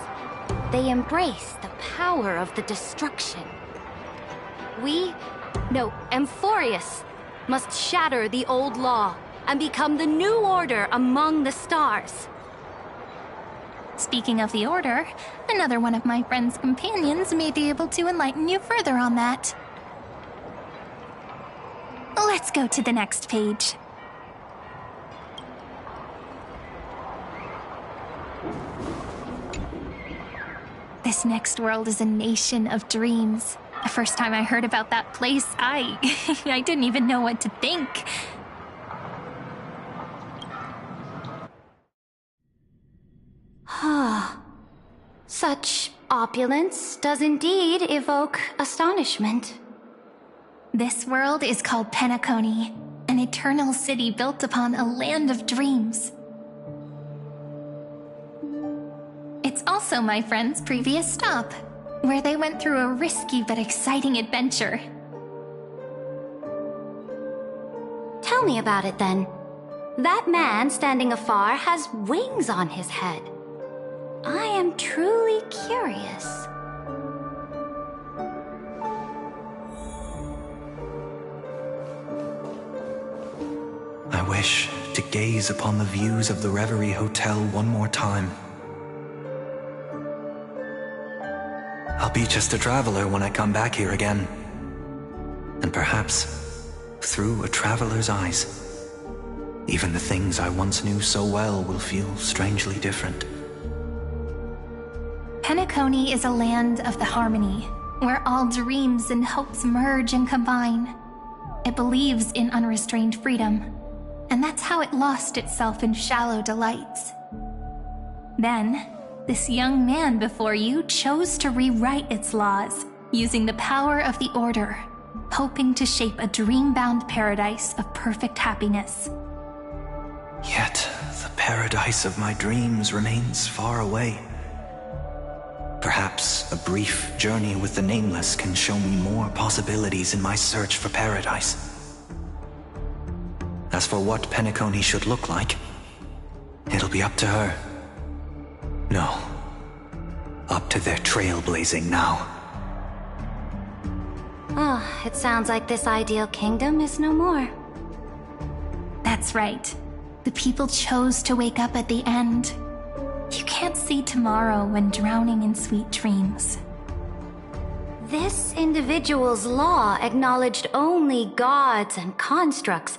they embrace the power of the destruction. Amphorius must shatter the old law and become the new order among the stars. Speaking of the Order, another one of my friend's companions may be able to enlighten you further on that. Let's go to the next page. This next world is a nation of dreams. The first time I heard about that place, I didn't even know what to think. Such opulence does indeed evoke astonishment. This world is called Penacony, an eternal city built upon a land of dreams. It's also my friend's previous stop, where they went through a risky but exciting adventure. Tell me about it then. That man standing afar has wings on his head. I am truly curious. I wish to gaze upon the views of the Reverie Hotel one more time. I'll be just a traveler when I come back here again. And perhaps, through a traveler's eyes, even the things I once knew so well will feel strangely different. Penacony is a land of the harmony, where all dreams and hopes merge and combine. It believes in unrestrained freedom, and that's how it lost itself in shallow delights. Then, this young man before you chose to rewrite its laws, using the power of the Order, hoping to shape a dream-bound paradise of perfect happiness. Yet, the paradise of my dreams remains far away. Perhaps a brief journey with the Nameless can show me more possibilities in my search for paradise. As for what Penacony should look like, it'll be up to her. No, up to their trailblazing now. Oh, it sounds like this ideal kingdom is no more. That's right. The people chose to wake up at the end. You can't see tomorrow when drowning in sweet dreams. This individual's law acknowledged only gods and constructs,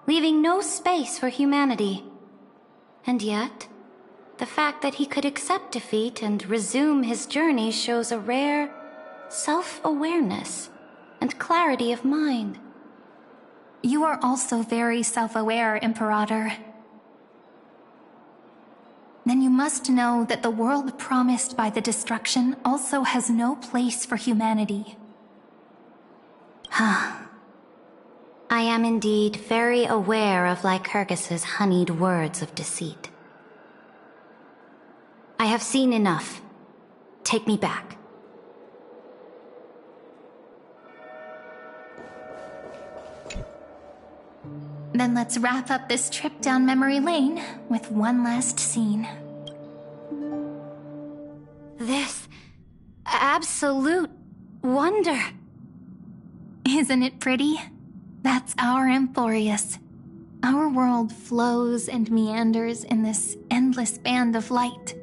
leaving no space for humanity. And yet, the fact that he could accept defeat and resume his journey shows a rare self-awareness and clarity of mind. You are also very self-aware, Imperator. Then you must know that the world promised by the destruction also has no place for humanity. I am indeed very aware of Lycurgus's honeyed words of deceit. I have seen enough. Take me back. Then let's wrap up this trip down memory lane with one last scene. This absolute wonder. Isn't it pretty? That's our Emporius. Our world flows and meanders in this endless band of light.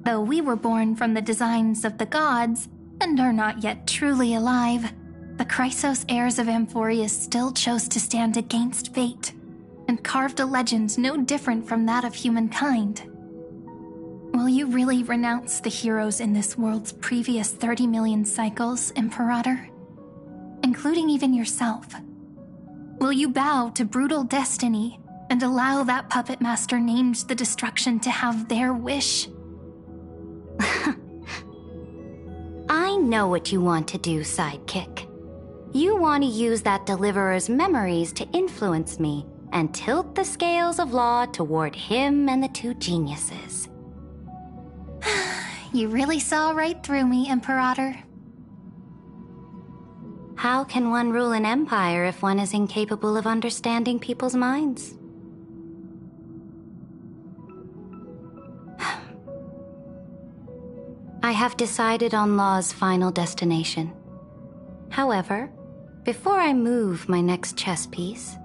Though we were born from the designs of the gods and are not yet truly alive, the Chrysos heirs of Emporius still chose to stand against fate and carved a legend no different from that of humankind. Will you really renounce the heroes in this world's previous 30 million cycles, Imperator? Including even yourself. Will you bow to brutal destiny and allow that puppet master named the destruction to have their wish? I know what you want to do, sidekick. You want to use that deliverer's memories to influence me and tilt the scales of law toward him and the two geniuses. You really saw right through me, Imperator. How can one rule an empire if one is incapable of understanding people's minds? I have decided on Law's final destination. However, before I move my next chess piece,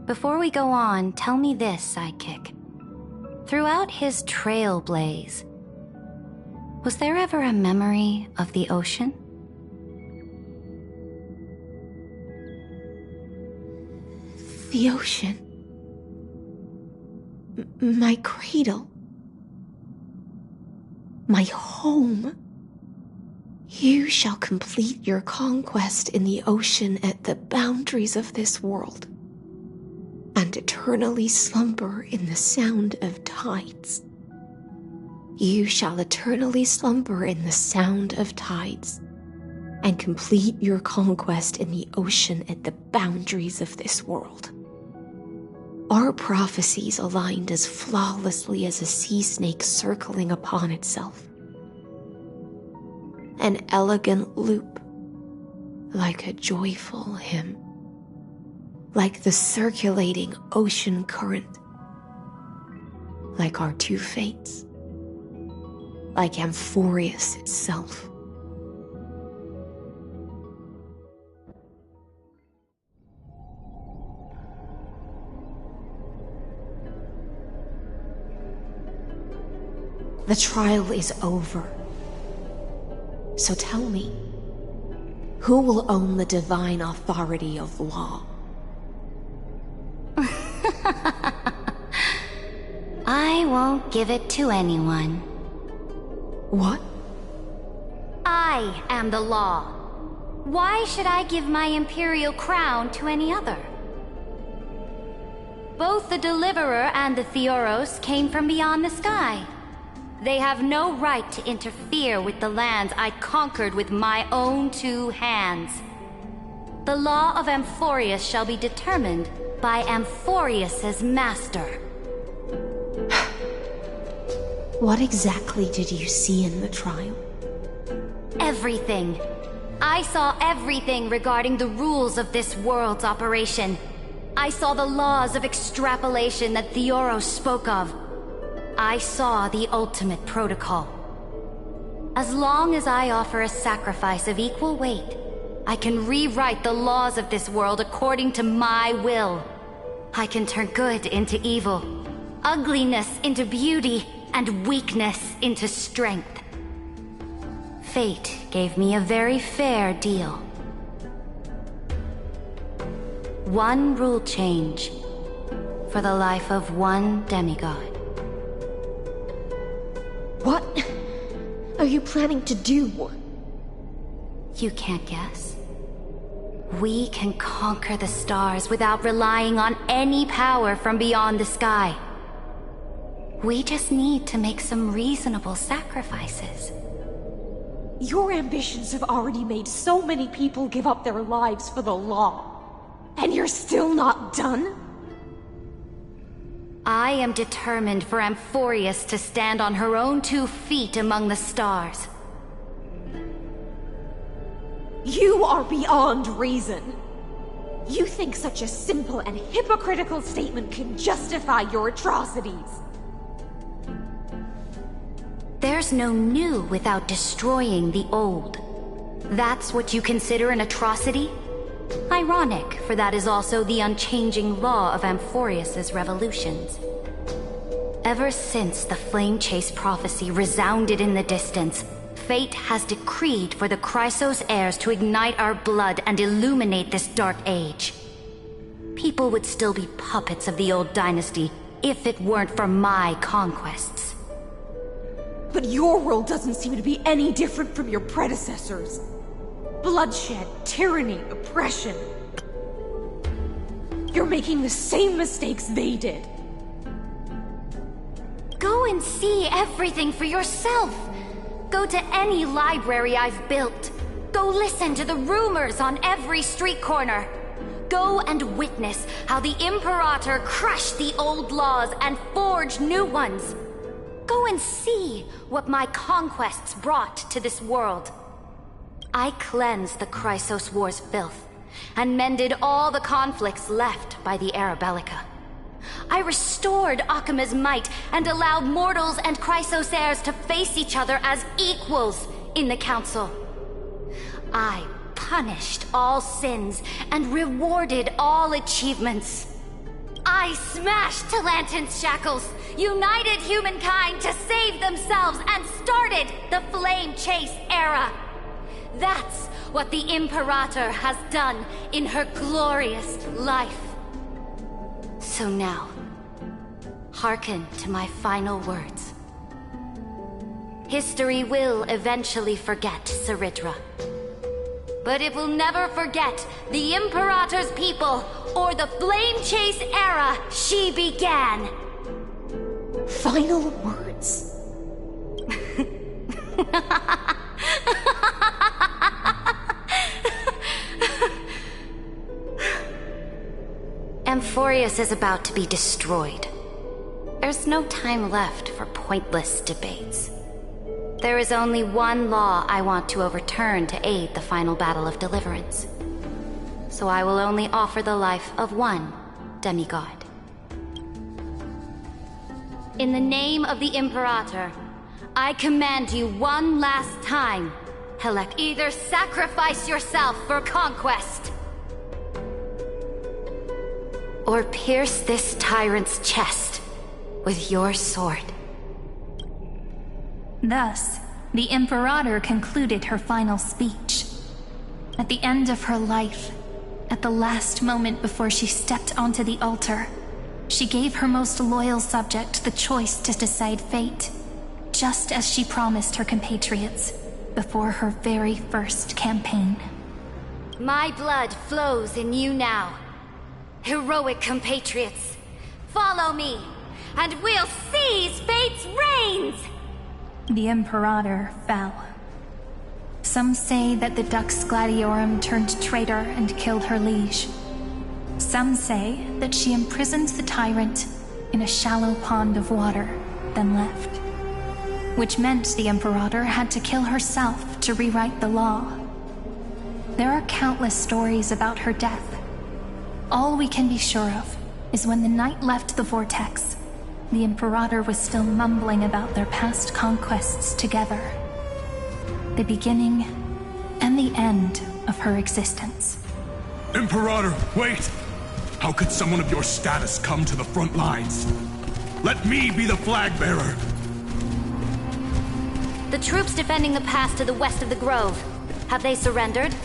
before we go on, tell me this, sidekick. Throughout his trailblaze, was there ever a memory of the ocean? The ocean. My cradle. My home. You shall complete your conquest in the ocean at the boundaries of this world, and eternally slumber in the sound of tides. You shall eternally slumber in the sound of tides, and complete your conquest in the ocean at the boundaries of this world. Our prophecies aligned as flawlessly as a sea snake circling upon itself. An elegant loop, like a joyful hymn, like the circulating ocean current, like our two fates, like Amphorius itself. The trial is over. So tell me, who will own the divine authority of law? I won't give it to anyone. What? I am the law. Why should I give my imperial crown to any other? Both the Deliverer and the Theoros came from beyond the sky. They have no right to interfere with the lands I conquered with my own two hands. The law of Amphorius shall be determined by Amphorius's master. What exactly did you see in the trial? Everything. I saw everything regarding the rules of this world's operation. I saw the laws of extrapolation that Theoros spoke of. I saw the ultimate protocol. As long as I offer a sacrifice of equal weight, I can rewrite the laws of this world according to my will. I can turn good into evil, ugliness into beauty, and weakness into strength. Fate gave me a very fair deal. One rule change for the life of one demigod. What are you planning to do? You can't guess. We can conquer the stars without relying on any power from beyond the sky. We just need to make some reasonable sacrifices. Your ambitions have already made so many people give up their lives for the law. And you're still not done? I am determined for Amphorius to stand on her own 2 feet among the stars. You are beyond reason. You think such a simple and hypocritical statement can justify your atrocities. There's no new without destroying the old. That's what you consider an atrocity? Ironic, for that is also the unchanging law of Amphorius's revolutions. Ever since the Flame Chase prophecy resounded in the distance, fate has decreed for the Chrysos heirs to ignite our blood and illuminate this dark age. People would still be puppets of the old dynasty if it weren't for my conquests. But your world doesn't seem to be any different from your predecessors. Bloodshed, tyranny, oppression. You're making the same mistakes they did. Go and see everything for yourself. Go to any library I've built. Go listen to the rumors on every street corner. Go and witness how the Imperator crushed the old laws and forged new ones. Go and see what my conquests brought to this world. I cleansed the Chrysos War's filth, and mended all the conflicts left by the Era Bellica. I restored Akima's might, and allowed mortals and Chrysos heirs to face each other as equals in the Council. I punished all sins, and rewarded all achievements. I smashed Talantin's shackles, united humankind to save themselves, and started the Flame Chase era. That's what the Imperator has done in her glorious life. So now, hearken to my final words. History will eventually forget Saridra. But it will never forget the Imperator's people or the Flame Chase era she began. Final words? Amphorius is about to be destroyed. There's no time left for pointless debates. There is only one law I want to overturn to aid the final battle of deliverance. So I will only offer the life of one demigod. In the name of the Imperator, I command you one last time, Helek, either sacrifice yourself for conquest, or pierce this tyrant's chest with your sword. Thus, the Imperator concluded her final speech. At the end of her life, at the last moment before she stepped onto the altar, she gave her most loyal subject the choice to decide fate, just as she promised her compatriots before her very first campaign. My blood flows in you now. Heroic compatriots, follow me, and we'll seize fate's reins! The Imperator fell. Some say that the Dux Gladiorum turned traitor and killed her liege. Some say that she imprisoned the tyrant in a shallow pond of water, then left. Which meant the Imperator had to kill herself to rewrite the law. There are countless stories about her death. All we can be sure of is when the knight left the vortex, the Imperator was still mumbling about their past conquests together. The beginning and the end of her existence. Imperator, wait! How could someone of your status come to the front lines? Let me be the flag bearer! The troops defending the pass to the west of the grove, have they surrendered?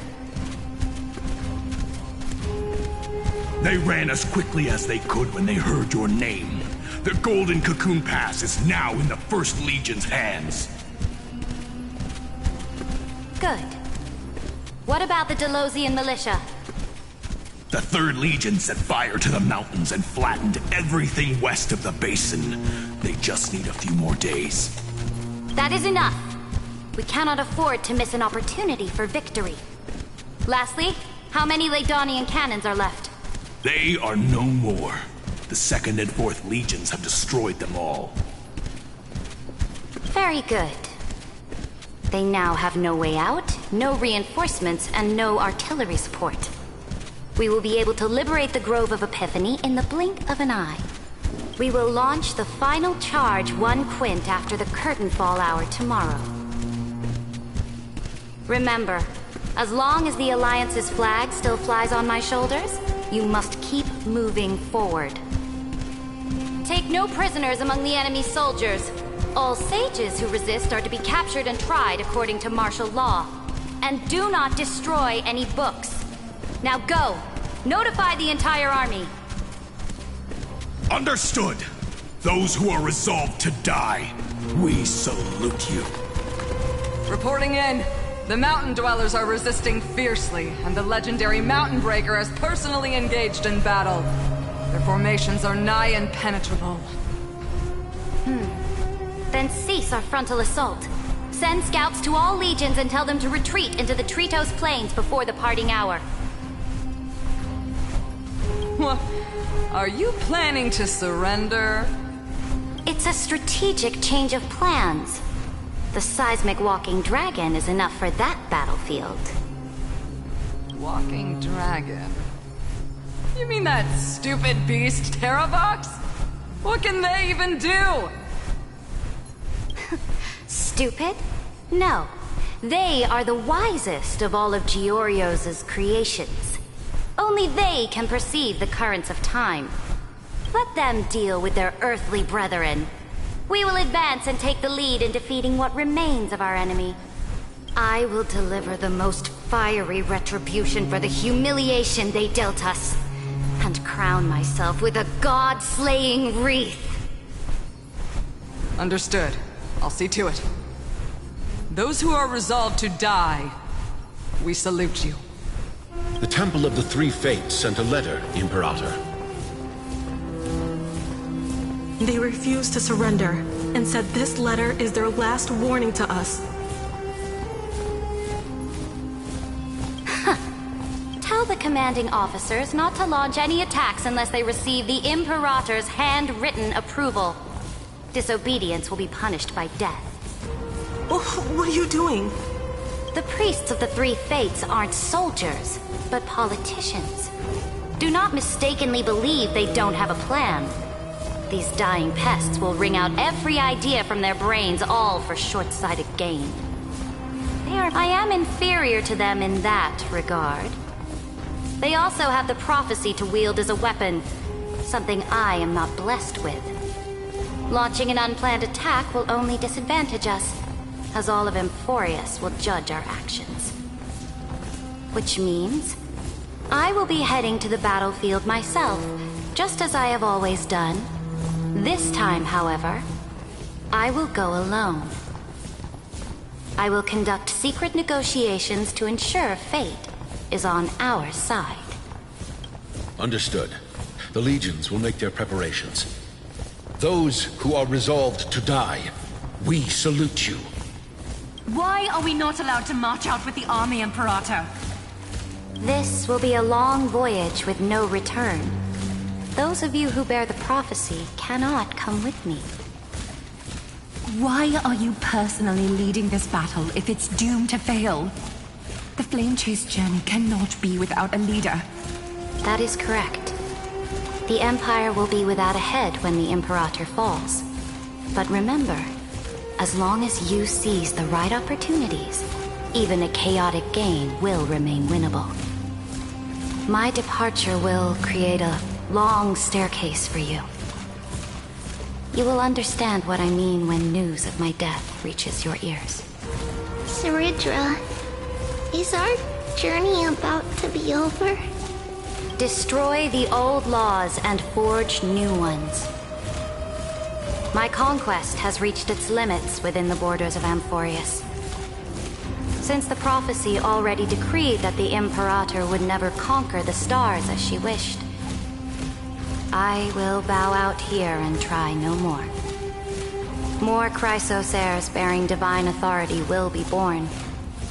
They ran as quickly as they could when they heard your name. The Golden Cocoon Pass is now in the First Legion's hands. Good. What about the Delosian militia? The Third Legion set fire to the mountains and flattened everything west of the basin. They just need a few more days. That is enough. We cannot afford to miss an opportunity for victory. Lastly, how many Ladonian cannons are left? They are no more. The Second and Fourth Legions have destroyed them all. Very good. They now have no way out, no reinforcements, and no artillery support. We will be able to liberate the Grove of Epiphany in the blink of an eye. We will launch the final charge 1 quint after the curtain fall hour tomorrow. Remember, as long as the Alliance's flag still flies on my shoulders, you must keep moving forward. Take no prisoners among the enemy soldiers. All sages who resist are to be captured and tried according to martial law. And do not destroy any books. Now go! Notify the entire army! Understood! Those who are resolved to die, we salute you. Reporting in. The Mountain Dwellers are resisting fiercely, and the legendary Mountain Breaker has personally engaged in battle. Their formations are nigh impenetrable. Then cease our frontal assault. Send scouts to all legions and tell them to retreat into the Tritos Plains before the parting hour. What? Are you planning to surrender? It's a strategic change of plans. The seismic walking dragon is enough for that battlefield. Walking dragon? You mean that stupid beast, Terravox? What can they even do? Stupid? No. They are the wisest of all of Georios' creations. Only they can perceive the currents of time. Let them deal with their earthly brethren. We will advance and take the lead in defeating what remains of our enemy. I will deliver the most fiery retribution for the humiliation they dealt us, and crown myself with a god-slaying wreath. Understood. I'll see to it. Those who are resolved to die, we salute you. The Temple of the Three Fates sent a letter, Imperator. They refused to surrender, and said this letter is their last warning to us. the commanding officers not to launch any attacks unless they receive the Imperator's handwritten approval. Disobedience will be punished by death. What are you doing? The priests of the Three Fates aren't soldiers, but politicians. Do not mistakenly believe they don't have a plan. These dying pests will wring out every idea from their brains, all for short-sighted gain. I am inferior to them in that regard. They also have the prophecy to wield as a weapon, something I am not blessed with. Launching an unplanned attack will only disadvantage us, as all of Amphorius will judge our actions. Which means I will be heading to the battlefield myself, just as I have always done. This time, however, I will go alone. I will conduct secret negotiations to ensure fate is on our side. Understood. The legions will make their preparations. Those who are resolved to die, we salute you. Why are we not allowed to march out with the army, Imperator? This will be a long voyage with no return. Those of you who bear the prophecy cannot come with me. Why are you personally leading this battle if it's doomed to fail? The Flame Chase journey cannot be without a leader. That is correct. The Empire will be without a head when the Imperator falls. But remember, as long as you seize the right opportunities, even a chaotic gain will remain winnable. My departure will create a long staircase for you. You will understand what I mean when news of my death reaches your ears. Saridra, is our journey about to be over? Destroy the old laws and forge new ones. My conquest has reached its limits within the borders of Amphorius. Since the prophecy already decreed that the Imperator would never conquer the stars as she wished, I will bow out here and try no more. More Chrysos heirs bearing divine authority will be born,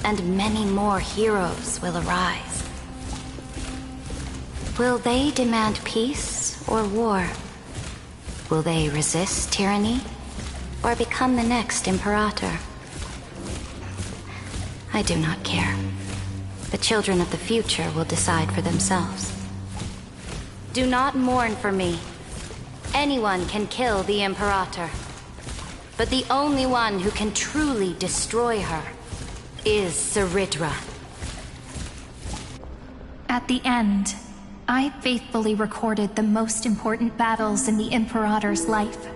and many more heroes will arise. Will they demand peace or war? Will they resist tyranny, or become the next Imperator? I do not care. The children of the future will decide for themselves. Do not mourn for me. Anyone can kill the Imperator. But the only one who can truly destroy her is Saridra. At the end, I faithfully recorded the most important battles in the Imperator's life.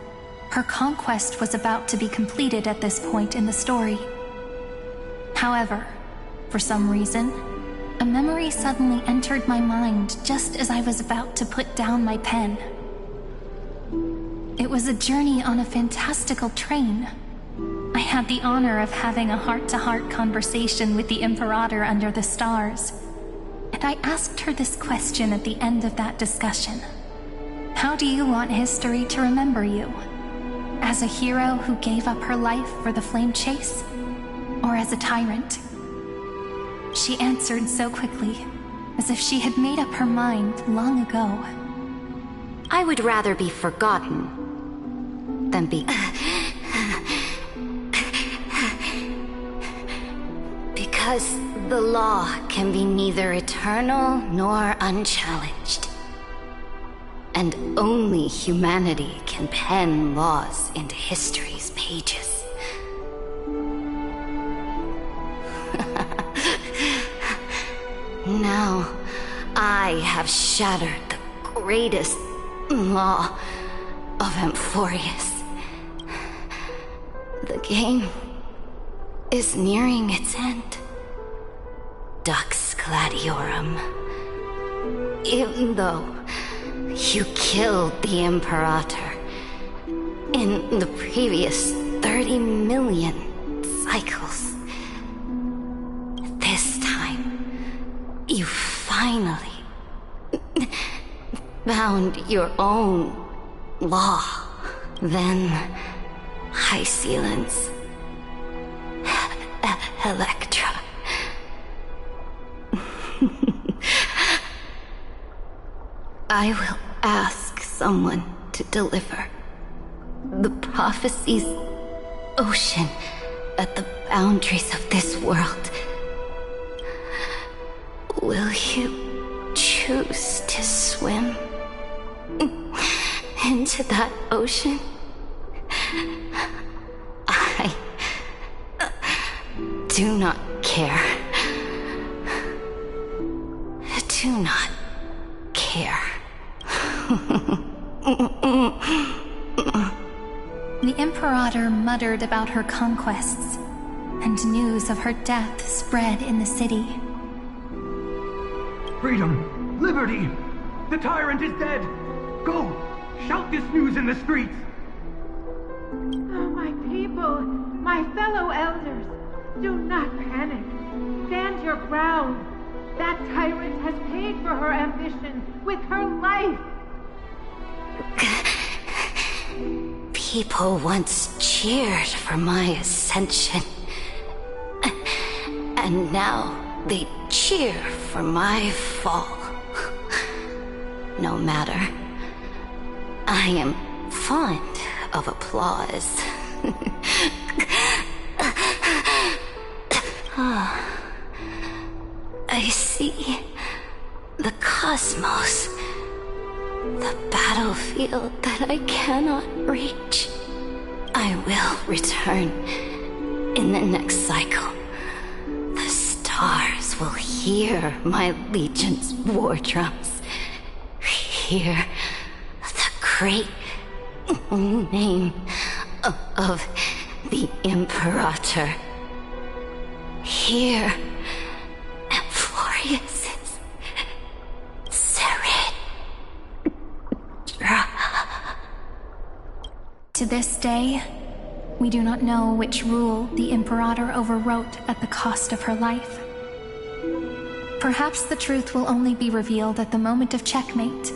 Her conquest was about to be completed at this point in the story. However, for some reason, a memory suddenly entered my mind just as I was about to put down my pen. It was a journey on a fantastical train. I had the honor of having a heart-to-heart conversation with the Imperator under the stars, and I asked her this question at the end of that discussion. How do you want history to remember you? As a hero who gave up her life for the Flame Chase? Or as a tyrant? She answered so quickly, as if she had made up her mind long ago. I would rather be forgotten than be... Because the law can be neither eternal nor unchallenged. And only humanity can pen laws into history's pages. Now, I have shattered the greatest law of Amphorius. The game is nearing its end. Dux Gladiorum. Even though you killed the Imperator in the previous 30 million cycles, this time you finally found your own law. Then High Sealants, Electra. I will ask someone to deliver the prophecy's ocean at the boundaries of this world. Will you choose to swim into that ocean? I do not care. Do not care. The Imperator muttered about her conquests, and news of her death spread in the city. Freedom! Liberty! The tyrant is dead! Go! Shout this news in the streets! Oh, my people, my fellow elders, do not panic. Stand your ground. That tyrant has paid for her ambition with her life. People once cheered for my ascension, and now they cheer for my fall. No matter. I am fond of applause. I see the cosmos, the battlefield that I cannot reach. I will return in the next cycle. The stars will hear my legion's war drums. Hear the great name of the Imperator. Hear Amphorius's To this day, we do not know which rule the Imperator overwrote at the cost of her life. Perhaps the truth will only be revealed at the moment of checkmate,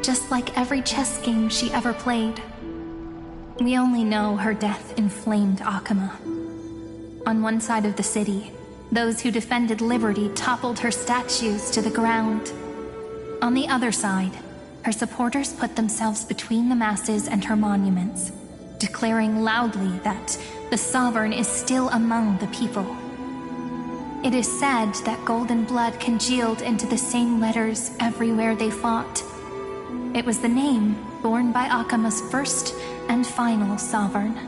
just like every chess game she ever played. We only know her death inflamed Akama. On one side of the city, those who defended liberty toppled her statues to the ground. On the other side, her supporters put themselves between the masses and her monuments, declaring loudly that the Sovereign is still among the people. It is said that golden blood congealed into the same letters everywhere they fought. It was the name borne by Akama's first and final Sovereign,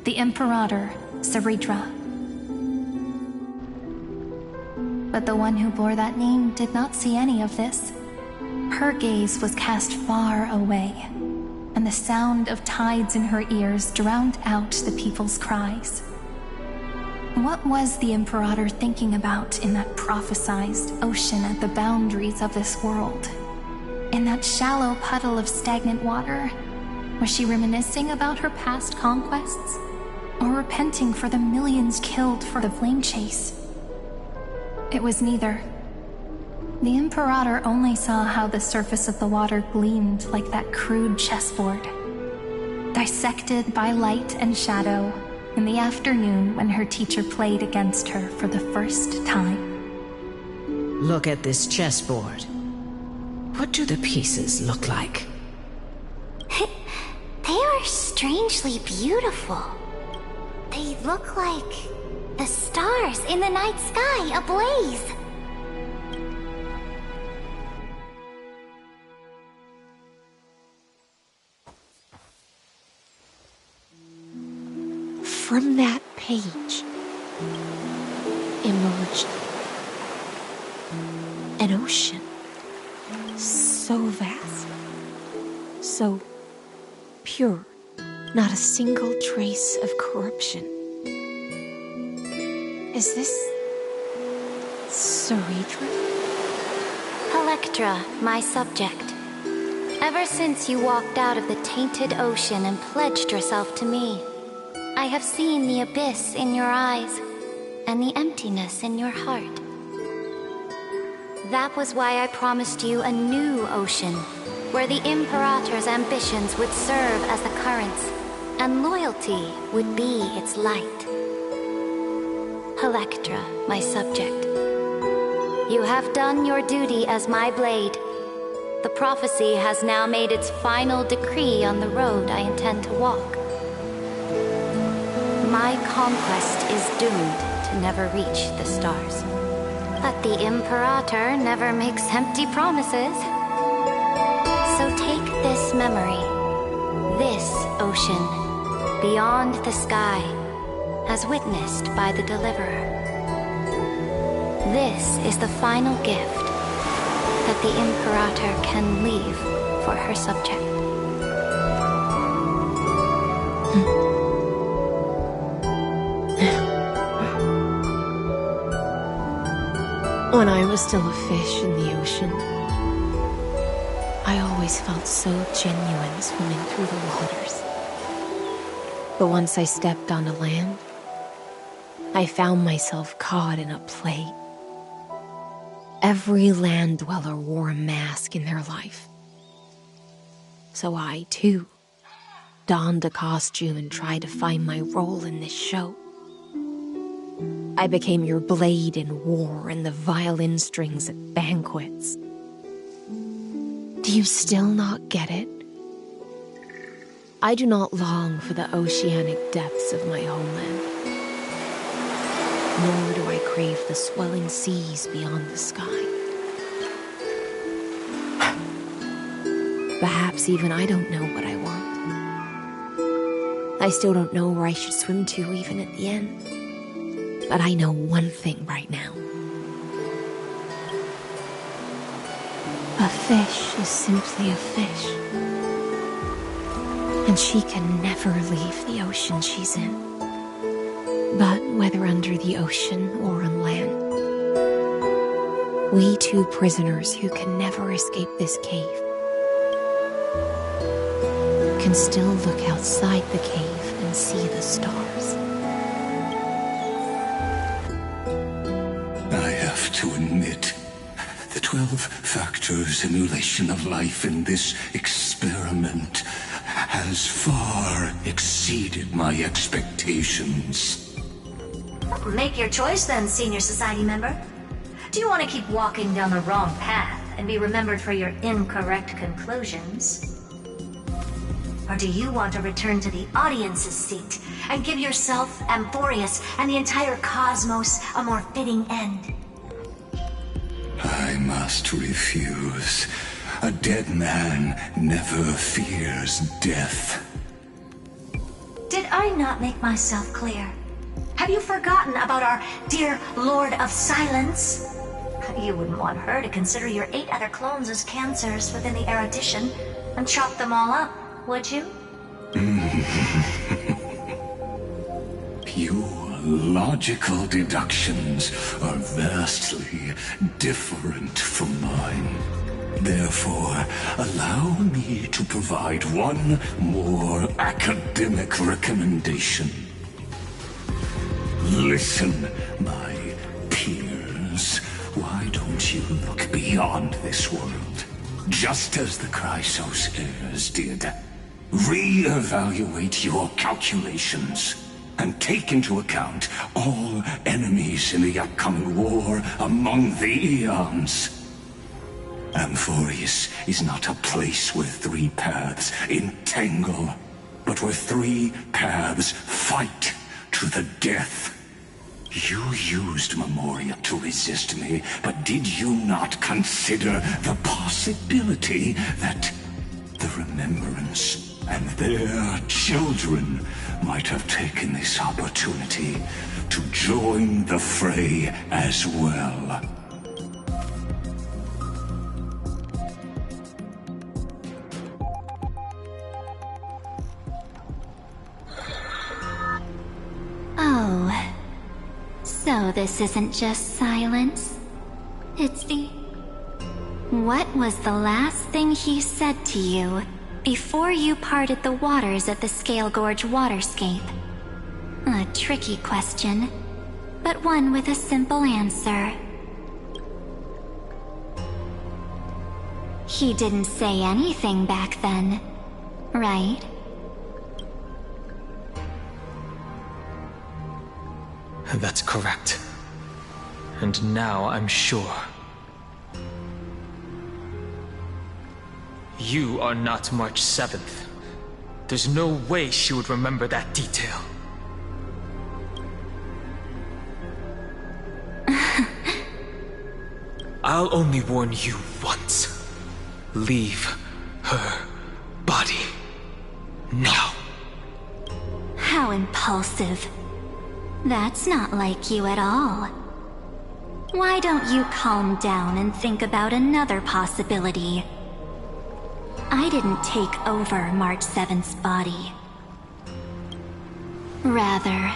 the Imperator Saridra. But the one who bore that name did not see any of this. Her gaze was cast far away, and the sound of tides in her ears drowned out the people's cries. What was the Imperator thinking about in that prophesized ocean at the boundaries of this world? In that shallow puddle of stagnant water, was she reminiscing about her past conquests? Or repenting for the millions killed for the flame chase? It was neither. The Imperator only saw how the surface of the water gleamed like that crude chessboard, dissected by light and shadow in the afternoon when her teacher played against her for the first time. Look at this chessboard. What do the pieces look like? They are strangely beautiful. They look like the stars in the night sky ablaze. From that page emerged an ocean so vast, so pure, not a single trace of corruption. Is this Saridra? Electra, my subject. Ever since you walked out of the tainted ocean and pledged yourself to me, I have seen the abyss in your eyes and the emptiness in your heart. That was why I promised you a new ocean, where the Imperator's ambitions would serve as the currents, and loyalty would be its light. Electra, my subject. You have done your duty as my blade. The prophecy has now made its final decree on the road I intend to walk. My conquest is doomed to never reach the stars. But the Imperator never makes empty promises. So take this memory, this ocean, beyond the sky, as witnessed by the Deliverer. This is the final gift that the Imperator can leave for her subject. When I was still a fish in the ocean, I always felt so genuine swimming through the waters. But once I stepped onto land, I found myself caught in a play. Every land dweller wore a mask in their life. So I, too, donned a costume and tried to find my role in this show. I became your blade in war and the violin strings at banquets. Do you still not get it? I do not long for the oceanic depths of my homeland. Nor do I crave the swelling seas beyond the sky. Perhaps even I don't know what I want. I still don't know where I should swim to even at the end. But I know one thing right now. A fish is simply a fish. And she can never leave the ocean she's in. But whether under the ocean or on land, we two prisoners who can never escape this cave can still look outside the cave and see the stars. I have to admit, the 12-factor simulation of life in this experiment has far exceeded my expectations. Make your choice then, Senior Society member. Do you want to keep walking down the wrong path and be remembered for your incorrect conclusions? Or do you want to return to the audience's seat and give yourself, Amphorius, and the entire cosmos a more fitting end? I must refuse. A dead man never fears death. Did I not make myself clear? Have you forgotten about our dear Lord of Silence? You wouldn't want her to consider your 8 other clones as cancers within the erudition and chop them all up, would you? Your logical deductions are vastly different from mine. Therefore, allow me to provide one more academic recommendation. Listen, my peers. Why don't you look beyond this world? Just as the Chrysos heirs did. Re-evaluate your calculations and take into account all enemies in the upcoming war among the eons. Amphorius is not a place where 3 paths entangle, but where 3 paths fight to the death. You used Memoria to resist me, but did you not consider the possibility that the Remembrance and their children might have taken this opportunity to join the fray as well? Oh, so this isn't just silence. It's the... What was the last thing he said to you before you parted the waters at the Scale Gorge waterscape? A tricky question, but one with a simple answer. He didn't say anything back then, right? That's correct. And now I'm sure. You are not March 7th. There's no way she would remember that detail. I'll only warn you once. Leave her body now. How impulsive. That's not like you at all. Why don't you calm down and think about another possibility? I didn't take over March 7th's body. Rather,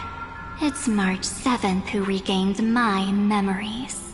it's March 7th who regained my memories.